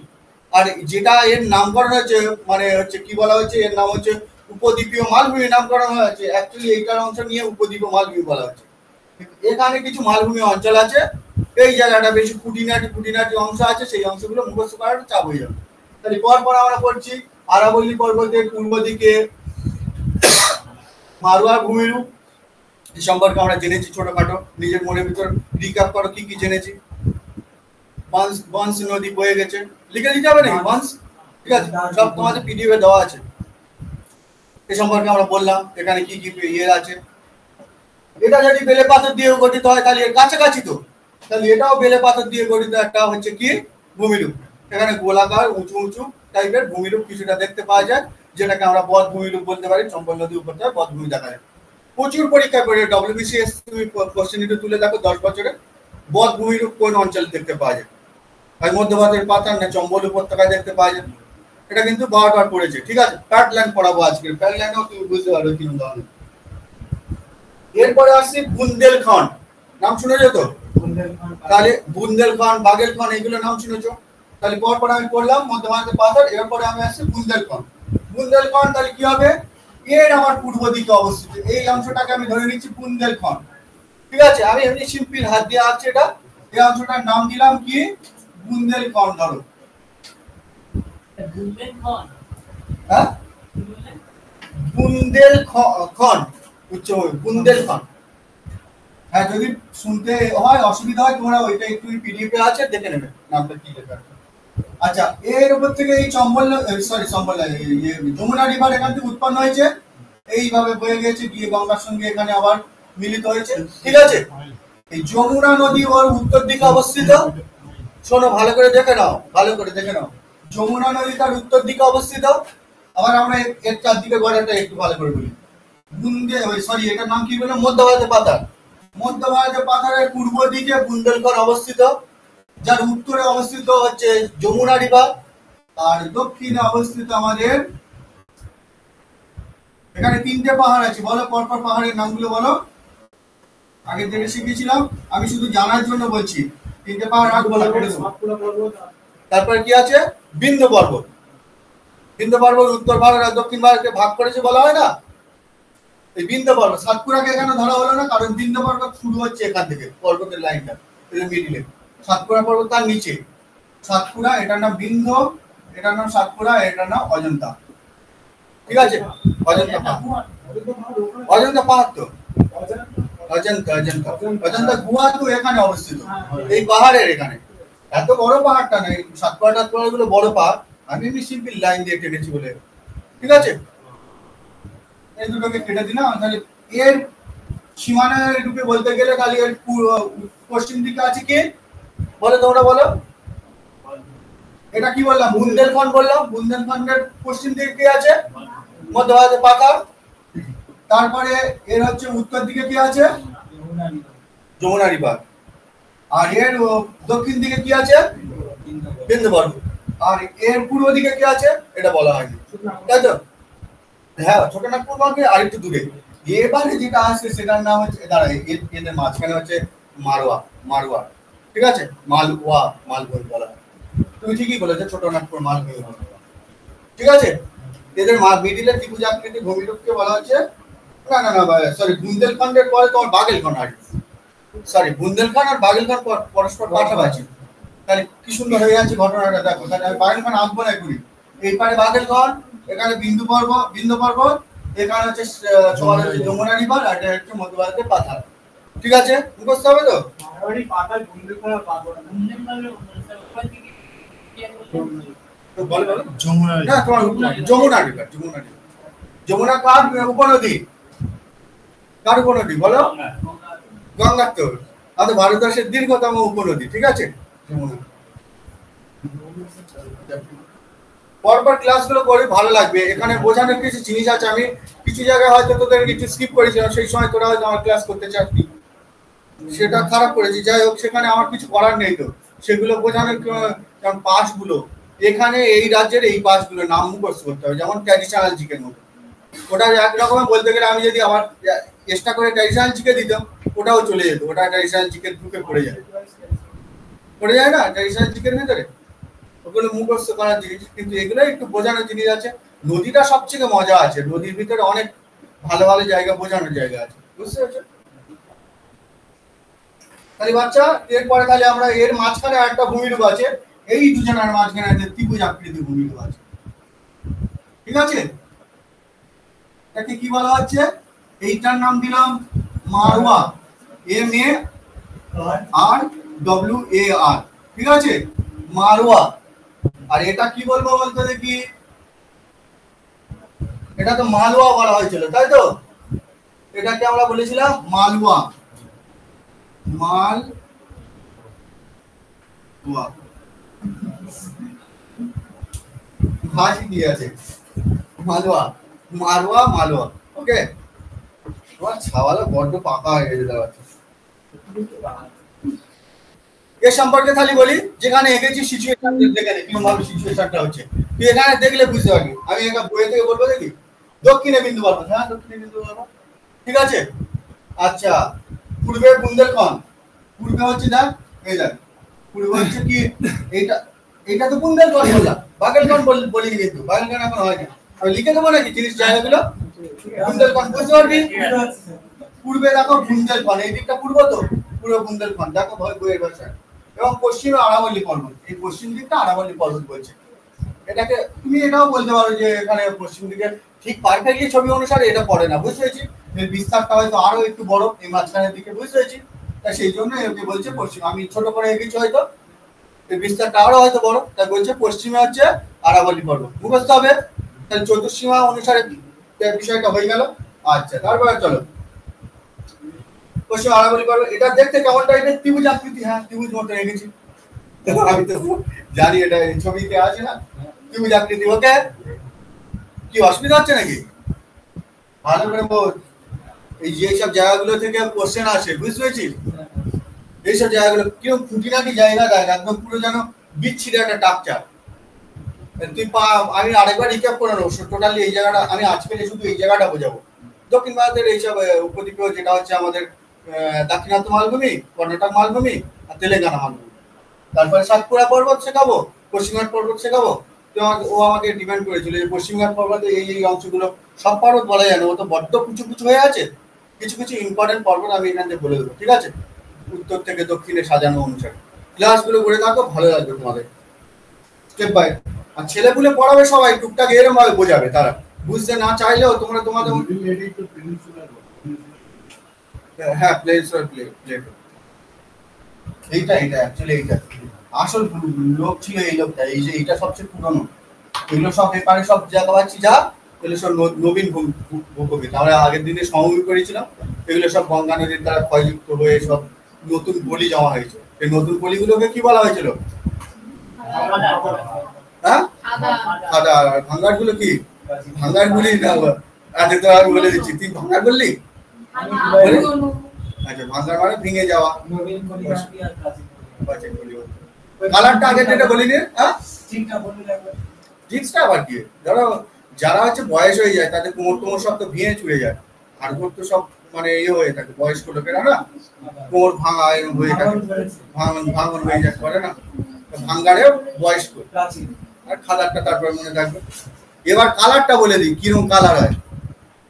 আর যেটা এর নামকরণ হচ্ছে, মানে হচ্ছে কি বলা হচ্ছে, এর নাম হচ্ছে উপদ্বীপীয় মালভূমি নামকরণ হয়েছে। অ্যাকচুয়ালি এইটার অংশ নিয়ে উপদ্বীপীয় মালভূমি বলা হচ্ছে। এখানে কিছু মালভূমি অঞ্চল আছে, এই জায়গাটা বেশি খুঁটিনাটি অংশ আছে, সেই অংশগুলো মুখস্থ করাটা চাপ হয়ে যাবে। তাহলে পরপর আমরা পড়ছি। আরাবল্লী পর্বতের পূর্ব দিকে মারওয়ার ভূমিরূপ সম্পর্কে আমরা জেনেছি ছোটখাটো, নিজের মনের ভিতর রিক্যাপ করো কি কি জেনেছি। বাঁশ নদী বয়ে গেছে, লিখে দিতে হবে নাকি বাঁশ? ঠিক আছে, সব তোমাদের পিডিএফ এ দেওয়া আছে। এ সম্পর্কে আমরা বললাম এখানে কি কি আছে। এটা যদি বেলে পাথর দিয়ে গঠিত হয় তাহলে এর কাছাকাছি, তো তাহলে এটাও বেলে পাথর দিয়ে গঠিত একটা হচ্ছে কি ভূমিরূপ। এখানে গোলাকার উঁচু উঁচু টাইপের ভূমিরূপ কিছুটা দেখতে পাওয়া যায়, যেটাকে আমরা বদ ভূমিরূপ বলতে পারি। চম্পল নদীর উপর থেকে বদ ভূমি দেখা যায়। প্রচুর পরীক্ষা করে ডব্লিউবিসিএস তুমি কোশ্চেন এটা তুলে দেখো 10 বছরে বদ ভূমিরূপ কোন অঞ্চলে দেখতে পাওয়া যায়। আর মধ্যভারতের পাতার না চম্বল উপত্যকায় দেখতে পাওয়া যায়। এটা কিন্তু বারবার পড়েছে। ঠিক আছে, প্যাটল্যান্ড পড়াবো আজকে, প্যাটল্যান্ডও তুমি বুঝতে পারবে কি ধরনের। এরপরে আসছি বুন্দেলখন্ড, নাম শুনেছো তো? তাহলে বুন্দেলখন্ড, বাগেলখন্ড এগুলো নাম শুনেছো? তাহলে পরপর আমি পড়লাম মধ্যভারতের পাথর, এরপরে আমি আসছি বুন্দেলখন্ড। বুন্দেলখন্ড তাহলে কি হবে, এর আমার পূর্ব দিকে অবস্থিত এই অংশটাকে আমি ধরে নিচ্ছি বুন্দেলখন্ড। ঠিক আছে, আমি এমনি সিম্পল হাত দিয়ে আঁকছি এটা, এই অংশটার নাম দিলাম কি বুন্দেলখন্ড। ধরো হ্যাঁ, বুন্দেলখন্ড উচ্চ বুন্দেলখন্ড। হ্যাঁ, যদি শুনতে হয় অসুবিধা হয় তোমরা ওইটা একটু পিডিএফ এ আছে দেখে নেবে নামটা কি লেখা আছে। আচ্ছা, এর উপর থেকে এই যমুনা রিভার এখান থেকে উৎপন্ন হয়েছে, এইভাবে বয়ে গেছে গিয়ে গঙ্গার সঙ্গে এখানে আবার মিলিত হয়েছে। ঠিক আছে, এই যমুনা নদী ওর উত্তর দিকে অবস্থিত। শোনো ভালো করে দেখে নাও, ভালো করে দেখে নাও, যমুনা নদী তার উত্তর দিকে অবস্থিত। আবার আমরা এর চারদিকে গড়াটা একটু ভালো করে বলি। এটার নাম কি বলে, মধ্যভারতের পাতার। মধ্যভারতের পাতারের পূর্ব দিকে বুন্দেলখন্ড অবস্থিত, যার উত্তরে অবস্থিত হচ্ছে যমুনা রিভার, আর দক্ষিণে অবস্থিত আমাদের এখানে 3টে পাহাড় আছে। বলো পরপর পাহাড়ের নামগুলো বলো, আগে থেকে শিখেছিলাম, আমি শুধু জানার জন্য বলছি। 3টে পাহাড় আগে বলা করে দেবো। তারপর কি আছে, বিন্ধ্য পর্বত। বিন্ধ্য পর্বত উত্তর ভারত আর দক্ষিণ ভারতকে ভাগ করেছে বলা হয় না, এই বিন্ধ্য পর্বত। সাতপুরাকে এখানে ধরা হলো না, কারণ বিন্ধ্য পর্বত শুরু হচ্ছে এখান থেকে, পর্বতের লাইনটা মিডিলে। সাতপুরা পর্বত তার নিচে, সাতপুরা এটার নাম বিন্ধ্য, এটার নাম সাতপুরা, এটার নাম অজন্তা। ঠিক আছে, অজন্তা পাহাড়, অজন্তা পাহাড় তো অজন্তা গুহা তো এখানে অবস্থিত, এই পাহাড়ের এখানে। এত বড় পাহাড়টা নেই, সাতপুরা টাতপুরা গুলো বড় পাহাড়, আমি এমনি সিম্পল লাইন দিয়ে কেটেছি বলে। ঠিক আছে, এই দুটোকে কেটে দিলাম। তাহলে এর সীমানা রূপে বলতে গেলে তাহলে এর পশ্চিম দিকে আছে কি বলো তোমরা বলো, এটা কি বললাম, বুন্দেলখন্ড বললাম। বুন্দেলখন্ডের পশ্চিম দিকে কি আছে, মধ্যভারতের পাতার। তারপরে এর হচ্ছে উত্তর দিকে কি আছে, যমুনা রিভার। আর এর দক্ষিণ দিকে কি আছে, বিন্ধ্য পর্বত। আর এর পূর্ব দিকে কি আছে এটা বলা হয়নি, তাই তো? হ্যাঁ, ছোটনাগপুর বলতে আরেকটু দূরে। এবারে যেটা আসছে সেটার নাম হচ্ছে, দাঁড়া এদের মাঝখানে হচ্ছে মারওয়া। ঠিক আছে, মালভূমি বলা হয়। তুমি ঠিকই বলেছো, ছোটনাগপুর মালভূমি বলা হয়। ঠিক আছে, এদের মিডিলে ত্রিভুজাকৃতি ভূমিরূপকে বলা হচ্ছে সরি বুন্দেলখন্ডের পরে তোমার বাগেলখন্ড আসবে। সরি, বুন্দেলখন্ড আর বাগেলখন্ড পরস্পর পাশাপাশি। তাহলে কি সুন্দর হয়ে যাচ্ছে ঘটনাটা, দেখো। তাহলে আমি বাগেরখান আঁকবো না এগুলি। এই পারে বাগেরখান, এখানে বিন্দু পর্বত, এখানে হচ্ছে তোমার হচ্ছে যমুনা রিভার, আর এটা হচ্ছে মধ্যভারতের পাথার। ঠিক আছে, মুখস্থ হবে তো? মারাবাড়ি পাতায় বুন্দেলখন্ড পাবো না। তো বলো যমুনা না, তোমার যমুনা রিভার। যমুনা কার উপনদী? কার উপনদী বলো? গঙ্গার তো। আমাদের ভারতবর্ষের দীর্ঘতম উপনদী। ঠিক আছে, যমুনা। পরপর ক্লাসগুলো করে ভালো লাগবে। এখানে বোঝানোর কিছু জিনিস আছে, আমি কিছু জায়গায় হয়তো তোদের কিছু স্কিপ করেছিলাম, সেই সময় তোরা হয়তো আমার ক্লাস করতে চাসনি, সেটা খারাপ করেছি। যাই হোক, সেখানে আমার কিছু করার নেই। তো সেগুলো বোঝানোর কারণ পাসগুলো এখানে এই রাজ্যের এই পাসগুলো নাম মুখস্থ করতে হবে, যেমন ট্র্যাডিশনাল জিকের মতো। ওটা একরকমের বলতে গেলে আমি যদি আবার চেষ্টা করে ট্র্যাডিশনাল জিকে দিতাম, ওটাও চলে যেত। ওটা ট্র্যাডিশনাল জিকের গ্রুপে পড়ে যায় না ট্র্যাডিশনাল জিকের ভেতরে। ওগুলো মুখস্থ করার জিনিস, কিন্তু এগুলো একটু বোঝানোর জিনিস আছে। নদীটা সবচেয়ে মজা আছে, নদীর ভিতরে অনেক ভালো ভালো জায়গা, বোঝানোর জায়গা আছে, বুঝতে পারছো? তাহলে বাচ্চা, এরপরে তাহলে আমরা এর মাঝখানে একটা ভূমিরূপ আছে, এই দুজনের মাঝখানে একটা ত্রিভুজ আকৃতির ভূমিরূপ আছে। ঠিক আছে, এটাকে কি বলা হচ্ছে? এইটার নাম দিলাম মারওয়া, MARWAR। ঠিক আছে, মারওয়া। আর এটা কি বলবো বলতে দেখি? এটা তো মালওয়া বলা হয়েছিল, তাই তো? এটাকে আমরা বলেছিলাম মালওয়া। ভাষী কি আছে? মালওয়া, মালওয়া। ওকে, তোমার ছাওয়ালা বড্ড পাকা হয়ে গেছে দাঁড়াচ্ছে। এ সম্পর্কে খালি বলি, যেখানে এঁকেছি সিচুয়েশন দেখে নে কিরকম ভাবে সিচুয়েশনটা হচ্ছে, তুই এখানে দেখলে বুঝতে পারবি। আমি একটা বই থেকে বলবো দেখি, দক্ষিণে বিন্দু পর্বত। হ্যাঁ, দক্ষিণে বিন্দু পর্বত। ঠিক আছে, আচ্ছা। পূর্বে বুন্দেলখন্ড, পূর্বে হচ্ছে দেখ, এই দেখ পূর্বে হচ্ছে কি, এইটা তো বুন্দেলখন্ড বললাম, বাগেরখন্ড বলিনি, কিন্তু বাগেরখন্ড এখন হয় না। আমি লিখে দেবো নাকি জিনিস জায়গাগুলো? বুন্দেলখন্ড বুঝতে পারবি। পূর্বে দেখো বুন্দেলখন্ড, এই দিকটা পূর্ব তো, পূর্ব বুন্দেলখন্ড দেখো বইয়ের ভাষায়। এবং পশ্চিমে আরাবল্লী পর্বত, এই পশ্চিম দিকটা আরাবল্লী পর্বত বলছে। এটাকে তুমি এটাও বলতে পারো যে এখানে পশ্চিম দিকে ঠিক পারফেক্টলি ছবি অনুসারে এটা পড়ে না, বুঝতে পেরেছি? এর বিস্তারটা হয়তো আরো একটু বড় এই মাঝখানের দিকে, বুঝতে পেরেছি? তাই সেই জন্য একে বলছে পশ্চিম। আমি ছোট করে এগিয়েছি হয়তো, এর বিস্তারটা আরো হয়তো বড়, তাই বলছে পশ্চিমে হচ্ছে আরাবল্লী পর্বত। মুখস্থ হবে। তাহলে চতুর্সীমা অনুসারে বিষয়টা হয়ে গেল। আচ্ছা, তারপরে চলো পশ্চিম আরাবল্লী পর্বত। এটা দেখতে কেমন টাইপের? ত্রিভুজ আকৃতি। হ্যাঁ, ত্রিভুজ মতো এগেছি, আমি তো জানি এটা ছবিতে আছে না, ত্রিভুজ আকৃতি। ওকে, কি অসুবিধা হচ্ছে নাকি? ভালো করে বল। এই যে সব জায়গাগুলো থেকে কোশ্চেন আসে, বুঝতে পেরেছিস? এইসব জায়গাগুলো কিরকম খুঁটিনাটি জায়গা দেয়, একদম পুরো যেন বিচ্ছিন্ন একটা টাকচার। তুই আমি আরেকবার রিক্যাপ করে নেবো টোটালি এই জায়গাটা। আমি আজকে শুধু এই জায়গাটা বোঝাবো। দক্ষিণ ভারতের এইসব উপদ্বীপ, যেটা হচ্ছে আমাদের দাক্ষিণাত্য মালভূমি, কর্ণাটক মালভূমি আর তেলেঙ্গানা মালভূমি। তারপরে সাতপুরা পর্বত শেখাবো, পশ্চিমঘাট পর্বত শেখাবো। তো ও আমাকে ডিমান্ড করেছিল যে পশ্চিমঘাট পর্বতে এই অংশগুলো, সব পর্বত বলা যায় না, ও তো বড্ড কুচু হয়ে আছে। কিছু কিছু ইম্পর্টেন্ট পর্বত আমি এখান থেকে বলে দেবো। ঠিক আছে, উত্তর থেকে দক্ষিণে সাজানো অনুসারে ক্লাসগুলো করে থাকো, ভালো লাগবে তোমাদের স্টেপ বাই। আর ছেলেপুলে পড়াবে সবাই টুকটাক এরকম ভাবে বোঝাবে, তারা বুঝতে না চাইলেও তোমরা তোমাদের। হ্যাঁ, প্লেট এইটা অ্যাকচুয়ালি এইটা আসল লোক ছিল, এই লোকটা, এই যে এইটা সবচেয়ে পুরনো। এগুলো সব পেপারে সব জায়গা পাচ্ছি, যা এগুলো সব নবীন ভূকবিদ। আমরা আগের দিনে সমভূমি করেছিলাম, এগুলো সব গঙ্গা নদীর দ্বারা ক্ষয়যুক্ত হয়ে সব নতুন পলি জমা হয়েছে। এই নতুন পলিগুলোকে কি বলা হয়েছিল? হ্যাঁ, খাদা। আর ভাঙ্গার গুলো কি? ভাঙ্গার গুলি না, আজকে তো আমি বলে দিচ্ছি, তুই ভাঙ্গার বললি? আচ্ছা, ভাঙ্গার মানে ভেঙে যাওয়া। কালারটা আগে যেটা বলিনি, হ্যাঁ, জিন্সটা আবার কি? যারা হচ্ছে বয়স হয়ে যায়, তাদের কোমর সব তো ভেঙে চুড়ে যায়, হাড়গোড় তো সব মানে ইয়ে হয়ে থাকে, বয়স্ক লোকেরা না কোমর ভাঙা হয়ে থাকে, ভাঙন হয়ে যায়, করে না? ভাঙ্গারে বয়স্ক। আর খাদারটা তারপরে মনে থাকবে। এবার কালারটা বলে দিই, কিরকম কালার হয়।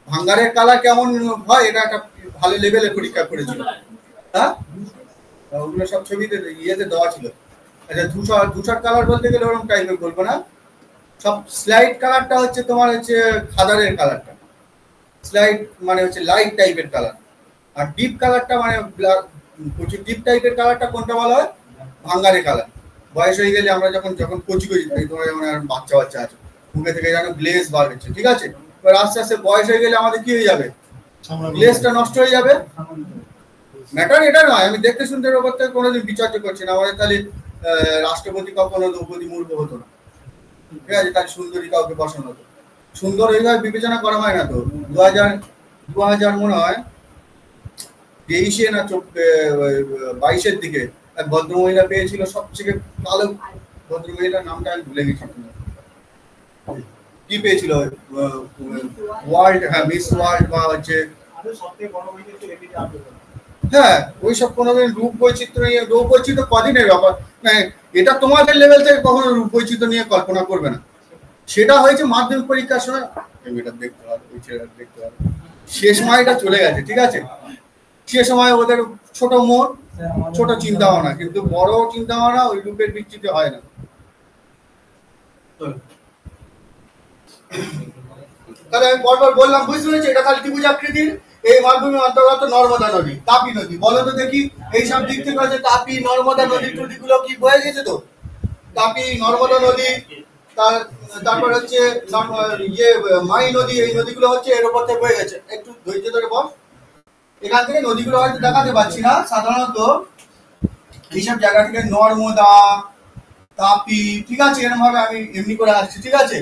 ভাঙ্গারের কালার কেমন হয়, এটা একটা ভালো লেভেলে পরীক্ষা করেছিল। হ্যাঁ, ওগুলো সব ছবিতে ইয়েতে দেওয়া ছিল। আচ্ছা ধূসর ধূসর কালার বলতে গেলে ওরকম টাইপের বলবো না, সব স্লাইড কালারটা হচ্ছে তোমার হচ্ছে খাদারের কালারটা, স্লাইড মানে হচ্ছে লাইট টাইপের কালার, আর ডিপ কালারটা মানে প্রচুর ডিপ টাইপের কালারটা কোনটা বলা হয়, ভাঙ্গারে কালার। বয়স হয়ে গেলে আমরা যখন যখন কচি কচি থাকি, তোমার যেমন বাচ্চা বাচ্চা আছে মুখে থেকে যেন গ্লেজ বার হচ্ছে, ঠিক আছে, এবার আস্তে আস্তে বয়স হয়ে গেলে আমাদের কি হয়ে যাবে, গ্লেজটা নষ্ট হয়ে যাবে। ম্যাটার এটা নয়, আমি দেখতে শুনতে ব্যাপার থেকে কোনোদিন বিচার্য করছি না, আমাদের তাহলে রাষ্ট্রপতি কখনো দ্রৌপদী মুর্মু হতো না, ঠিক আছে, তাহলে সুন্দরী কাউকে বসানো হতো। সুন্দর এইভাবে বিবেচনা করা হয় না তো। 2000 মনে হয় 23 না 22-এর দিকে এক ভদ্রমহিলা পেয়েছিল সবথেকে কালো, ভদ্রমহিলার নামটা আমি ভুলে গেছি, কি পেয়েছিল ওয়ার্ল্ড, হ্যাঁ মিস ওয়ার্ল্ড বা হচ্ছে, সবথেকে বড় হয়ে গেছে এপিজে আব্দুল কালাম। হ্যাঁ ওইসব কোনোদিন রূপ বৈচিত্র্য নিয়ে, রূপ বৈচিত্র্য কদিনের ব্যাপার, মানে এটা তোমাদের লেভেল থেকে কখনো রূপ বৈচিত্র্য নিয়ে কল্পনা করবে না। সেটা হয়েছে মাধ্যমিক পরীক্ষার সময়, এটা দেখতে হবে, ওই ছেলেটা দেখতে হবে, সে সময়টা চলে গেছে, ঠিক আছে, সে সময় ওদের ছোট মন, ছোট চিন্তা ভাবনা, কিন্তু বড় চিন্তা ভাবনা ওই রূপের ভিত্তিতে হয় না। তাহলে আমি পরপর বললাম, বুঝতে পেরেছি, এটা খালি ত্রিভুজ আকৃতির, এই মালভূমি অন্তর্গত নর্মদা নদী, তাপি নদী, বলো তো দেখি এইসব দিক থেকে হচ্ছে তাপি নর্মদা নদী টদীগুলো কি বয়ে গেছে তো, তাপি নর্মদা নদী, তারপর হচ্ছে ইয়ে মাই নদী, এই নদীগুলো হচ্ছে এর উপর থেকে বয়ে গেছে। একটু ধৈর্য ধরে বল, এখান থেকে নদীগুলো হয়তো দেখাতে পাচ্ছি না, সাধারণত এইসব জায়গা থেকে নর্মদা, তাপি, ঠিক আছে, এরকম ভাবে আমি এমনি করে আসছি, ঠিক আছে,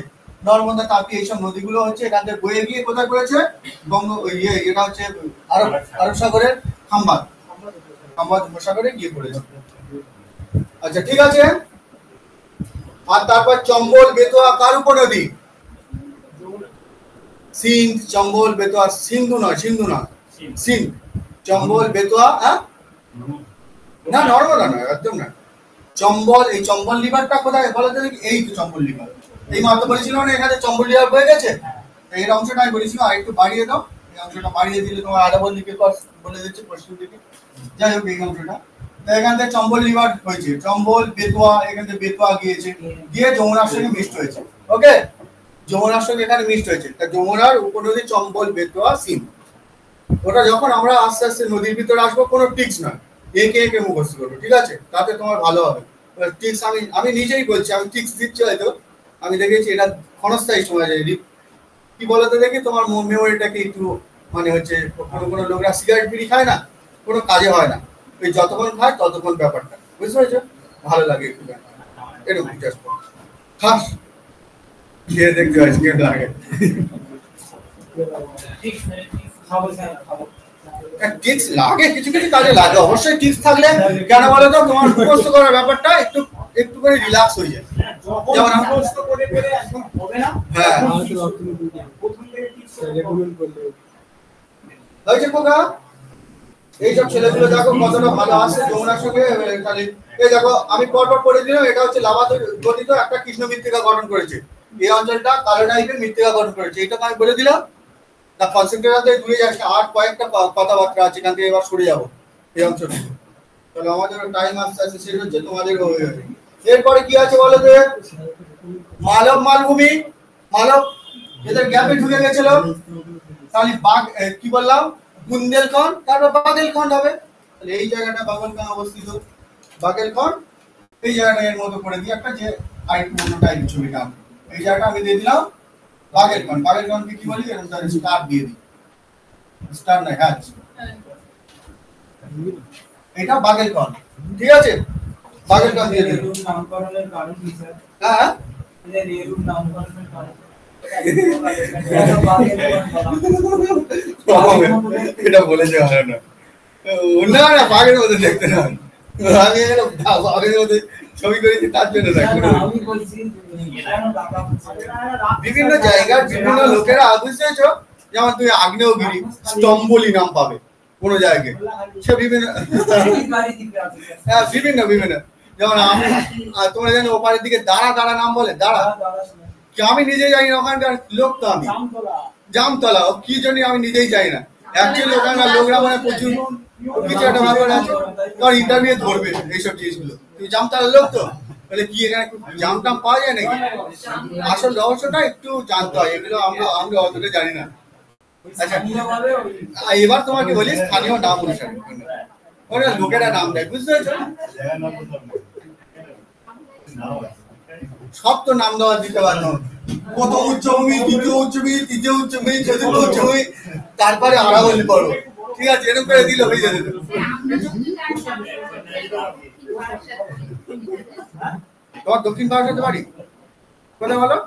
নর্মদা, তাপি এইসব নদীগুলো হচ্ছে এখান থেকে বয়ে গিয়ে কোথায় পড়েছে, এটা হচ্ছে আরব সাগরের খাম্বাত উপসাগরে গিয়ে পড়েছে। আচ্ছা ঠিক আছে, আর তারপর চম্বল বেতোয়া কার উপনদী, সিন্ধ, চম্বল বেতোয়া, সিন্ধু নয় সিন্ধ, চম্বল বেতোয়া, হ্যাঁ না নর্মদা নয়, একদম না, চম্বল, এই চম্বল লিভারটা কোথায় বলো তো দেখি, এই তো চম্বল লিভার, এই মাত্র বলেছিল না এখানে চম্বল লিভার হয়ে গেছে, এই অংশটা আমি বলেছিলাম আর একটু বাড়িয়ে দাও, এই অংশটা বাড়িয়ে দিলে তোমার আলাদা দিকে বলে দিচ্ছে প্রশ্ন দিকে, যাই হোক এই অংশটা, এখান থেকে চম্বল লিভার হয়েছে, চম্বল বেতোয়া, এখান থেকে বেতোয়া গিয়েছে, গিয়ে যমুনার সঙ্গে মিক্সড হয়েছে, ওকে, যমুনার সঙ্গে এখানে মিক্সড হয়েছে, তা যমুনার উপনদী চম্বল বেতোয়া সিন্ধ। ওটা যখন আমরা আস্তে আস্তে নদীর ভিতরে আসবো, কোনো টিক্স নয়, একে একে মুখস্থ করবো, ঠিক আছে, তাতে তোমার ভালো হবে। টিক্স আমি নিজেই বলছি, আমি টিক্স দিচ্ছি হয়তো, আমি দেখেছি এটা ক্ষণস্থায়ী সময় যায়, কি বলতো দেখি তোমার মেমোরিটাকে একটু, মানে হচ্ছে কোনো লোকরা সিগারেট বিড়ি খায় না, কোনো কাজে হয় না, ওই যতক্ষণ খায় ততক্ষণ ব্যাপারটা বুঝতে পেরেছো, ভালো লাগে একটু, এরকম জাস্ট খাস খেয়ে দেখতে হয় কেমন লাগে। টিক্স লাগে, কিছু কিছু কাজে লাগে, অবশ্যই টিক্স থাকলে কেন বলো তো, তোমার মুখস্থ করার ব্যাপারটা একটু একটু করে রিল্যাক্স হয়ে যায়, যেমন মুখস্থ করে পেলে একদম হবে না, হ্যাঁ প্রথম থেকে টিপস হয়েছে কোথা, এইসব ছেলেগুলো দেখো কতটা ভালো আসছে যমুনার সঙ্গে, এই দেখো আমি পরপর পড়ে দিলাম, এটা হচ্ছে লাভা গঠিত একটা কৃষ্ণ মৃত্তিকা গঠন করেছে, এই অঞ্চলটা কালো টাইপের মৃত্তিকা গঠন করেছে, এটা আমি বলে দিলাম, না কনসেন্ট্রেশন দূরে যাচ্ছে, আর কয়েকটা কথাবার্তা আছে, এখান থেকে এবার সরে যাবো এই অংশটা, তাহলে আমাদের টাইম আস্তে আস্তে শেষ হচ্ছে, তোমাদের হয়ে যাবে। এরপরে কি আছে বলো তো, মালব মালভূমি, মালব এদের গ্যাপে ঢুকে গেছিল, তাহলে কি বললাম, বুন্দেলখন্ড, তারপর বাগেলখন্ড হবে, তাহলে এই জায়গাটা বাগেলখন্ড অবস্থিত, বাগেলখন্ড এই জায়গাটা এর মতো করে দিয়ে একটা যে আরেকটু অন্য টাইপের ছবিটা, এই জায়গাটা আমি দিয়ে দিলাম বাগেলখন্ড, বাগেলখন্ডকে কি বলি, এরকম তাহলে স্টার দিয়ে দিই, স্টার নাই, হ্যাঁ এটা বাগেলখন্ড, ঠিক আছে, বাগেলখন্ড দিয়ে দিলাম। নামকরণের কারণ কি স্যার? হ্যাঁ এর এরূপ নামকরণের কারণ এটা বলেছে ভালো না, না না বাঘের মধ্যে দেখতে না, আমি বাঘের মধ্যে ছবি করেছি তার জন্য আমি বলছি বিভিন্ন জায়গার বিভিন্ন লোকেরা বুঝতেছো, যেমন তুমি আগ্নেয়গিরি স্তম্ভলি নাম পাবে কোন জায়গায়, সে বিভিন্ন হ্যাঁ বিভিন্ন বিভিন্ন, যেমন আমি তোমরা জানো ওপারের দিকে দাঁড়া দাঁড়া নাম বলে, দাঁড়া, আমি নিজেই জানি না ওখানকার লোক, তো আমি জামতলা কি জন্য আমি নিজেই জানি না, অ্যাকচুয়ালি ওখানকার লোকরা মানে প্রচুর কিছু একটা ব্যাপার আছে, কারণ ইন্টারভিউ ধরবে এইসব জিনিসগুলো, তুমি জামতালের লোক তো, বলে কি এখানে জাম টাম পাওয়া যায় নাকি? আসল রহস্যটা একটু জানতে হয়, এগুলো আমরা অতটা জানি না। আচ্ছা, এবার তোমাকে বলি স্থানীয় নাম অনুসারে ওরা লোকেরা নাম দেয়, বুঝতে পেরেছো? সব তো নাম দেওয়া দিতে পারো, প্রথম উচ্চভূমি, দ্বিতীয় উচ্চভূমি, তৃতীয় উচ্চভূমি, চতুর্থ উচ্চভূমি, তারপরে আরাবলি পড়ো, ঠিক আছে? এরকম করে দিলে হয়ে যাবে। তোমার দক্ষিণ ভারতের বাড়ি কোথায় বলো?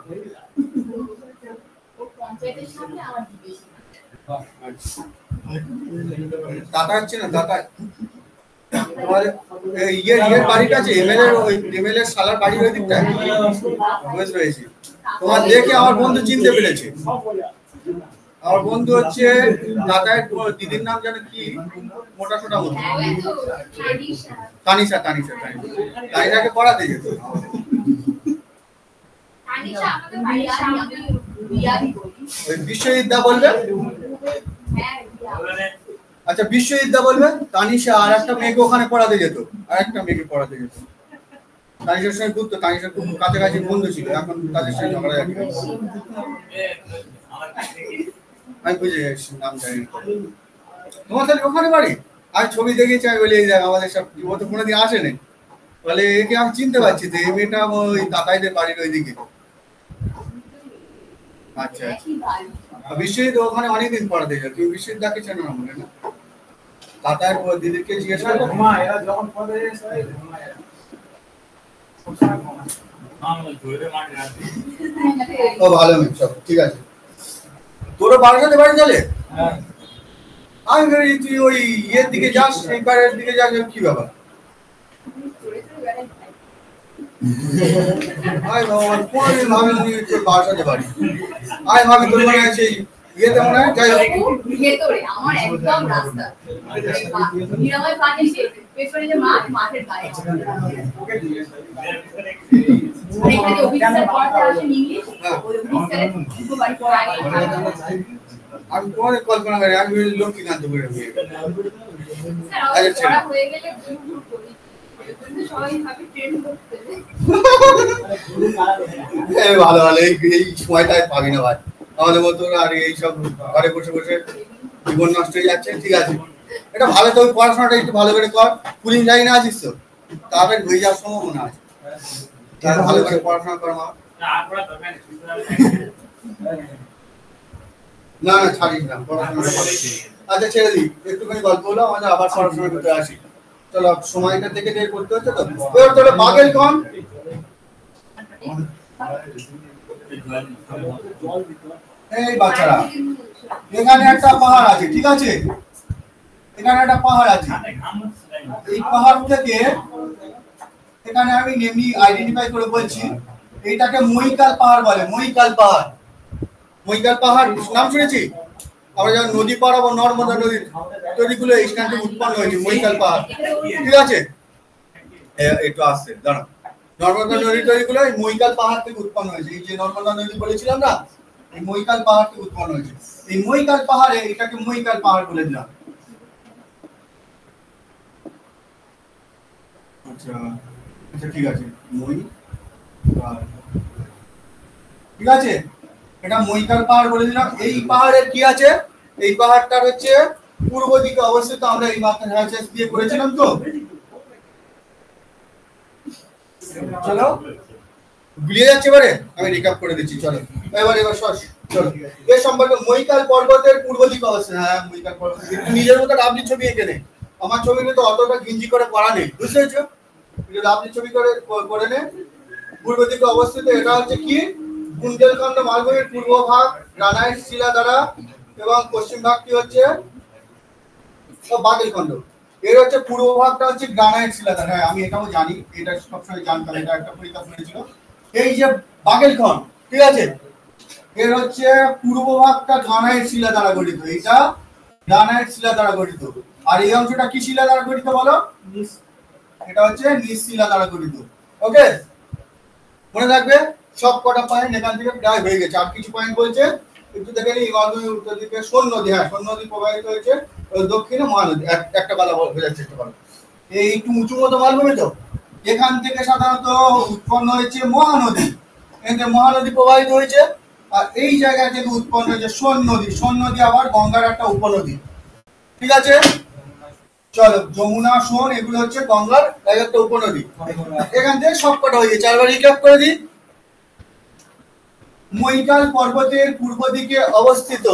দাদা হচ্ছে না, দাদা তোমার ইয়ের বাড়িটা আছে, এমএলএ শালার বাড়ির ওই দিকটা, বুঝতে পেরেছি। তোমার দেখে আমার বন্ধু চিনতে পেরেছে। আমার বন্ধু হচ্ছে দাদার দিদির নাম জানো কি, মোটা সোটা মতো, তানিশা। তানিশাকে পড়াতে যেত। ওই বিশ্ববিদ্যা বলবে, আচ্ছা বিশ্ববিদ্যা বলবে, তানিশা আর একটা মেয়েকে ওখানে পড়াতে যেত, তানিশার সঙ্গে ঘুরতো, তানিশার খুব কাছাকাছি বন্ধু ছিল, এখন তাদের সঙ্গে ঝগড়া যাচ্ছে। আমি বুঝে গেছি নাম জানি। তোমার তাহলে ওখানে বাড়ি? আমি ছবি দেখেছি, আমি বলি এই দেখ আমাদের সব, ও তো কোনোদিন আসেনি, বলে একে আমি চিনতে পারছি তো, এই মেয়েটা ওই তাতাইদের বাড়ির ওই দিকে। আচ্ছা, বিশ্বজিৎ ওখানে অনেকদিন পড়াতে যায়, তুমি বিশ্বজিৎ ডাকে চেনো না মনে না? তাতার দিদিকে জিজ্ঞেস করো। ও ভালো মেয়ে, সব ঠিক আছে। তোর বাড়িতে বাড়ি চলে? আমি ভাবি তুই ওই ইয়ের দিকে যাস, এই পাড়ের দিকে যাস, কি ব্যাপার? আমি ভাবি তোর বাড়িতে বাড়ি, আমি ভাবি তোর মনে আছে ইয়েতে মনে হয়, যাই হোক ভেতরে আমার একদম রাস্তা নিরাময় পানি পেছনে যে মাঠের গায়ে এখানে অফিসার পড়াতে আসেন ইংলিশ, ওই অফিসারের দুটো বাড়ি পর আগে আমি তোমার কল্পনা করি, আমি লক্ষ্মীকান্তপুরে পড়া হয়ে গেলে ঘুর করি, সবাই ভাবে ট্রেন করতে। ভালো এই সময়টাই পাবি না ভাই আমাদের মতো, আর এইসব ঘরে বসে বসে জীবন নষ্ট হয়ে যাচ্ছে। ঠিক আছে, এটা ভালো, তো পড়াশোনাটা একটু ভালো করে কর, পুলিশ লাইনে আছিস তো, তারপরে হয়ে যাওয়ার সম্ভাবনা আছে। ভালো করে পড়াশোনা কর মা। না ছাড়িস না, পড়াশোনা। আচ্ছা ছেড়ে দিই, একটুখানি গল্প হলো, আমাদের আবার পড়াশোনা করতে আসি। চলো, সময়টা থেকে করতে হচ্ছে তো। এবার চলো বাগেল কোন এই বাচ্চারা, এখানে একটা পাহাড় আছে, ঠিক আছে? এখানে একটা পাহাড় আছে, এই পাহাড় থেকে এখানে আমি এমনি আইডেন্টিফাই করে বলছি, এইটাকে মহিকাল পাহাড় বলে। মহিকাল পাহাড় নাম শুনেছি আমরা, যখন নদী পার হবো, নর্মদা নদীর তৈরিগুলো এইখান থেকে উৎপন্ন হয়েছে, মহিকাল পাহাড়, ঠিক আছে? একটু আসছে দাঁড়া, নর্মদা নদী তৈরিগুলো এই মহিকাল পাহাড় থেকে উৎপন্ন হয়েছে। এই যে নর্মদা নদী বলেছিলাম না, এই মহিকাল পাহাড় থেকে উৎপন্ন হয়েছে। এই মহিকাল পাহাড়ে এটাকে মহিকাল পাহাড় বলে দিলাম। আচ্ছা আচ্ছা ঠিক আছে, ঠিক আছে, এটা মহিকাল পাহাড় বলে দিলাম। এই পাহাড়ের কি আছে, এই পাহাড়টার হচ্ছে পূর্ব দিকে অবস্থিত। আমরা এই মাত্র দিয়ে করেছিলাম তো, চলো গুলিয়ে যাচ্ছে। এবারে আমি রিক্যাপ করে দিচ্ছি, চলো এবার চলো এর সম্পর্কে। মহিকাল পর্বতের পূর্ব দিকে অবস্থিত। হ্যাঁ, মহিকাল পর্বত নিজের মতো আপনি ছবি এঁকে নেই, আমার ছবি কিন্তু অতটা গিঞ্জি করে করা নেই, বুঝতে পেরেছো? আপনি ছবি করে নে। পূর্ব দিকে অবস্থিত, এটা হচ্ছে কি বুন্দেলখণ্ড মালভূমির পূর্ব ভাগ গ্রানাইট শিলা দ্বারা, এবং পশ্চিম ভাগটি হচ্ছে বাগেলখণ্ড। এর হচ্ছে পূর্ব ভাগটা হচ্ছে গ্রানাইট শিলা দ্বারা। হ্যাঁ, আমি এটাও জানি, এটা সবসময় জানতাম, এটা একটা পরীক্ষা হয়েছিল। এই যে বাগেলখণ্ড, ঠিক আছে, এর হচ্ছে পূর্ব ভাগটা গ্রানাইট শিলা দ্বারা গঠিত। এটা গ্রানাইট শিলা দ্বারা গঠিত। আর এই অংশটা কি শিলা দ্বারা গঠিত বলো? এটা হচ্ছে নিজ শিলা দ্বারা গঠিত। ওকে, মনে রাখবে সব কটা পয়েন্ট এখান থেকে প্রায় হয়ে গেছে। আর কিছু পয়েন্ট বলছে একটু দেখে নিই। মালভূমি উত্তর দিকে সোন নদী, হ্যাঁ সোন নদী প্রবাহিত হয়েছে, দক্ষিণে মহানদী। একটা কথা বোঝার চেষ্টা করো, এই একটু উঁচু মতো মালভূমি তো, এখান থেকে সাধারণত উৎপন্ন হয়েছে মহানদী, এখানে মহানদী প্রবাহিত হয়েছে। আর এই জায়গা থেকে উৎপন্ন হয়েছে সোন নদী, সোন নদী আবার গঙ্গার একটা উপনদী। ঠিক আছে, চলো যমুনা সোন এগুলো হচ্ছে গঙ্গার একটা উপনদী। এখান থেকে সবকটা হয়ে গেছে। আবার রিক্যাপ করে দিই। মৈকাল পর্বতের পূর্ব দিকে অবস্থিত,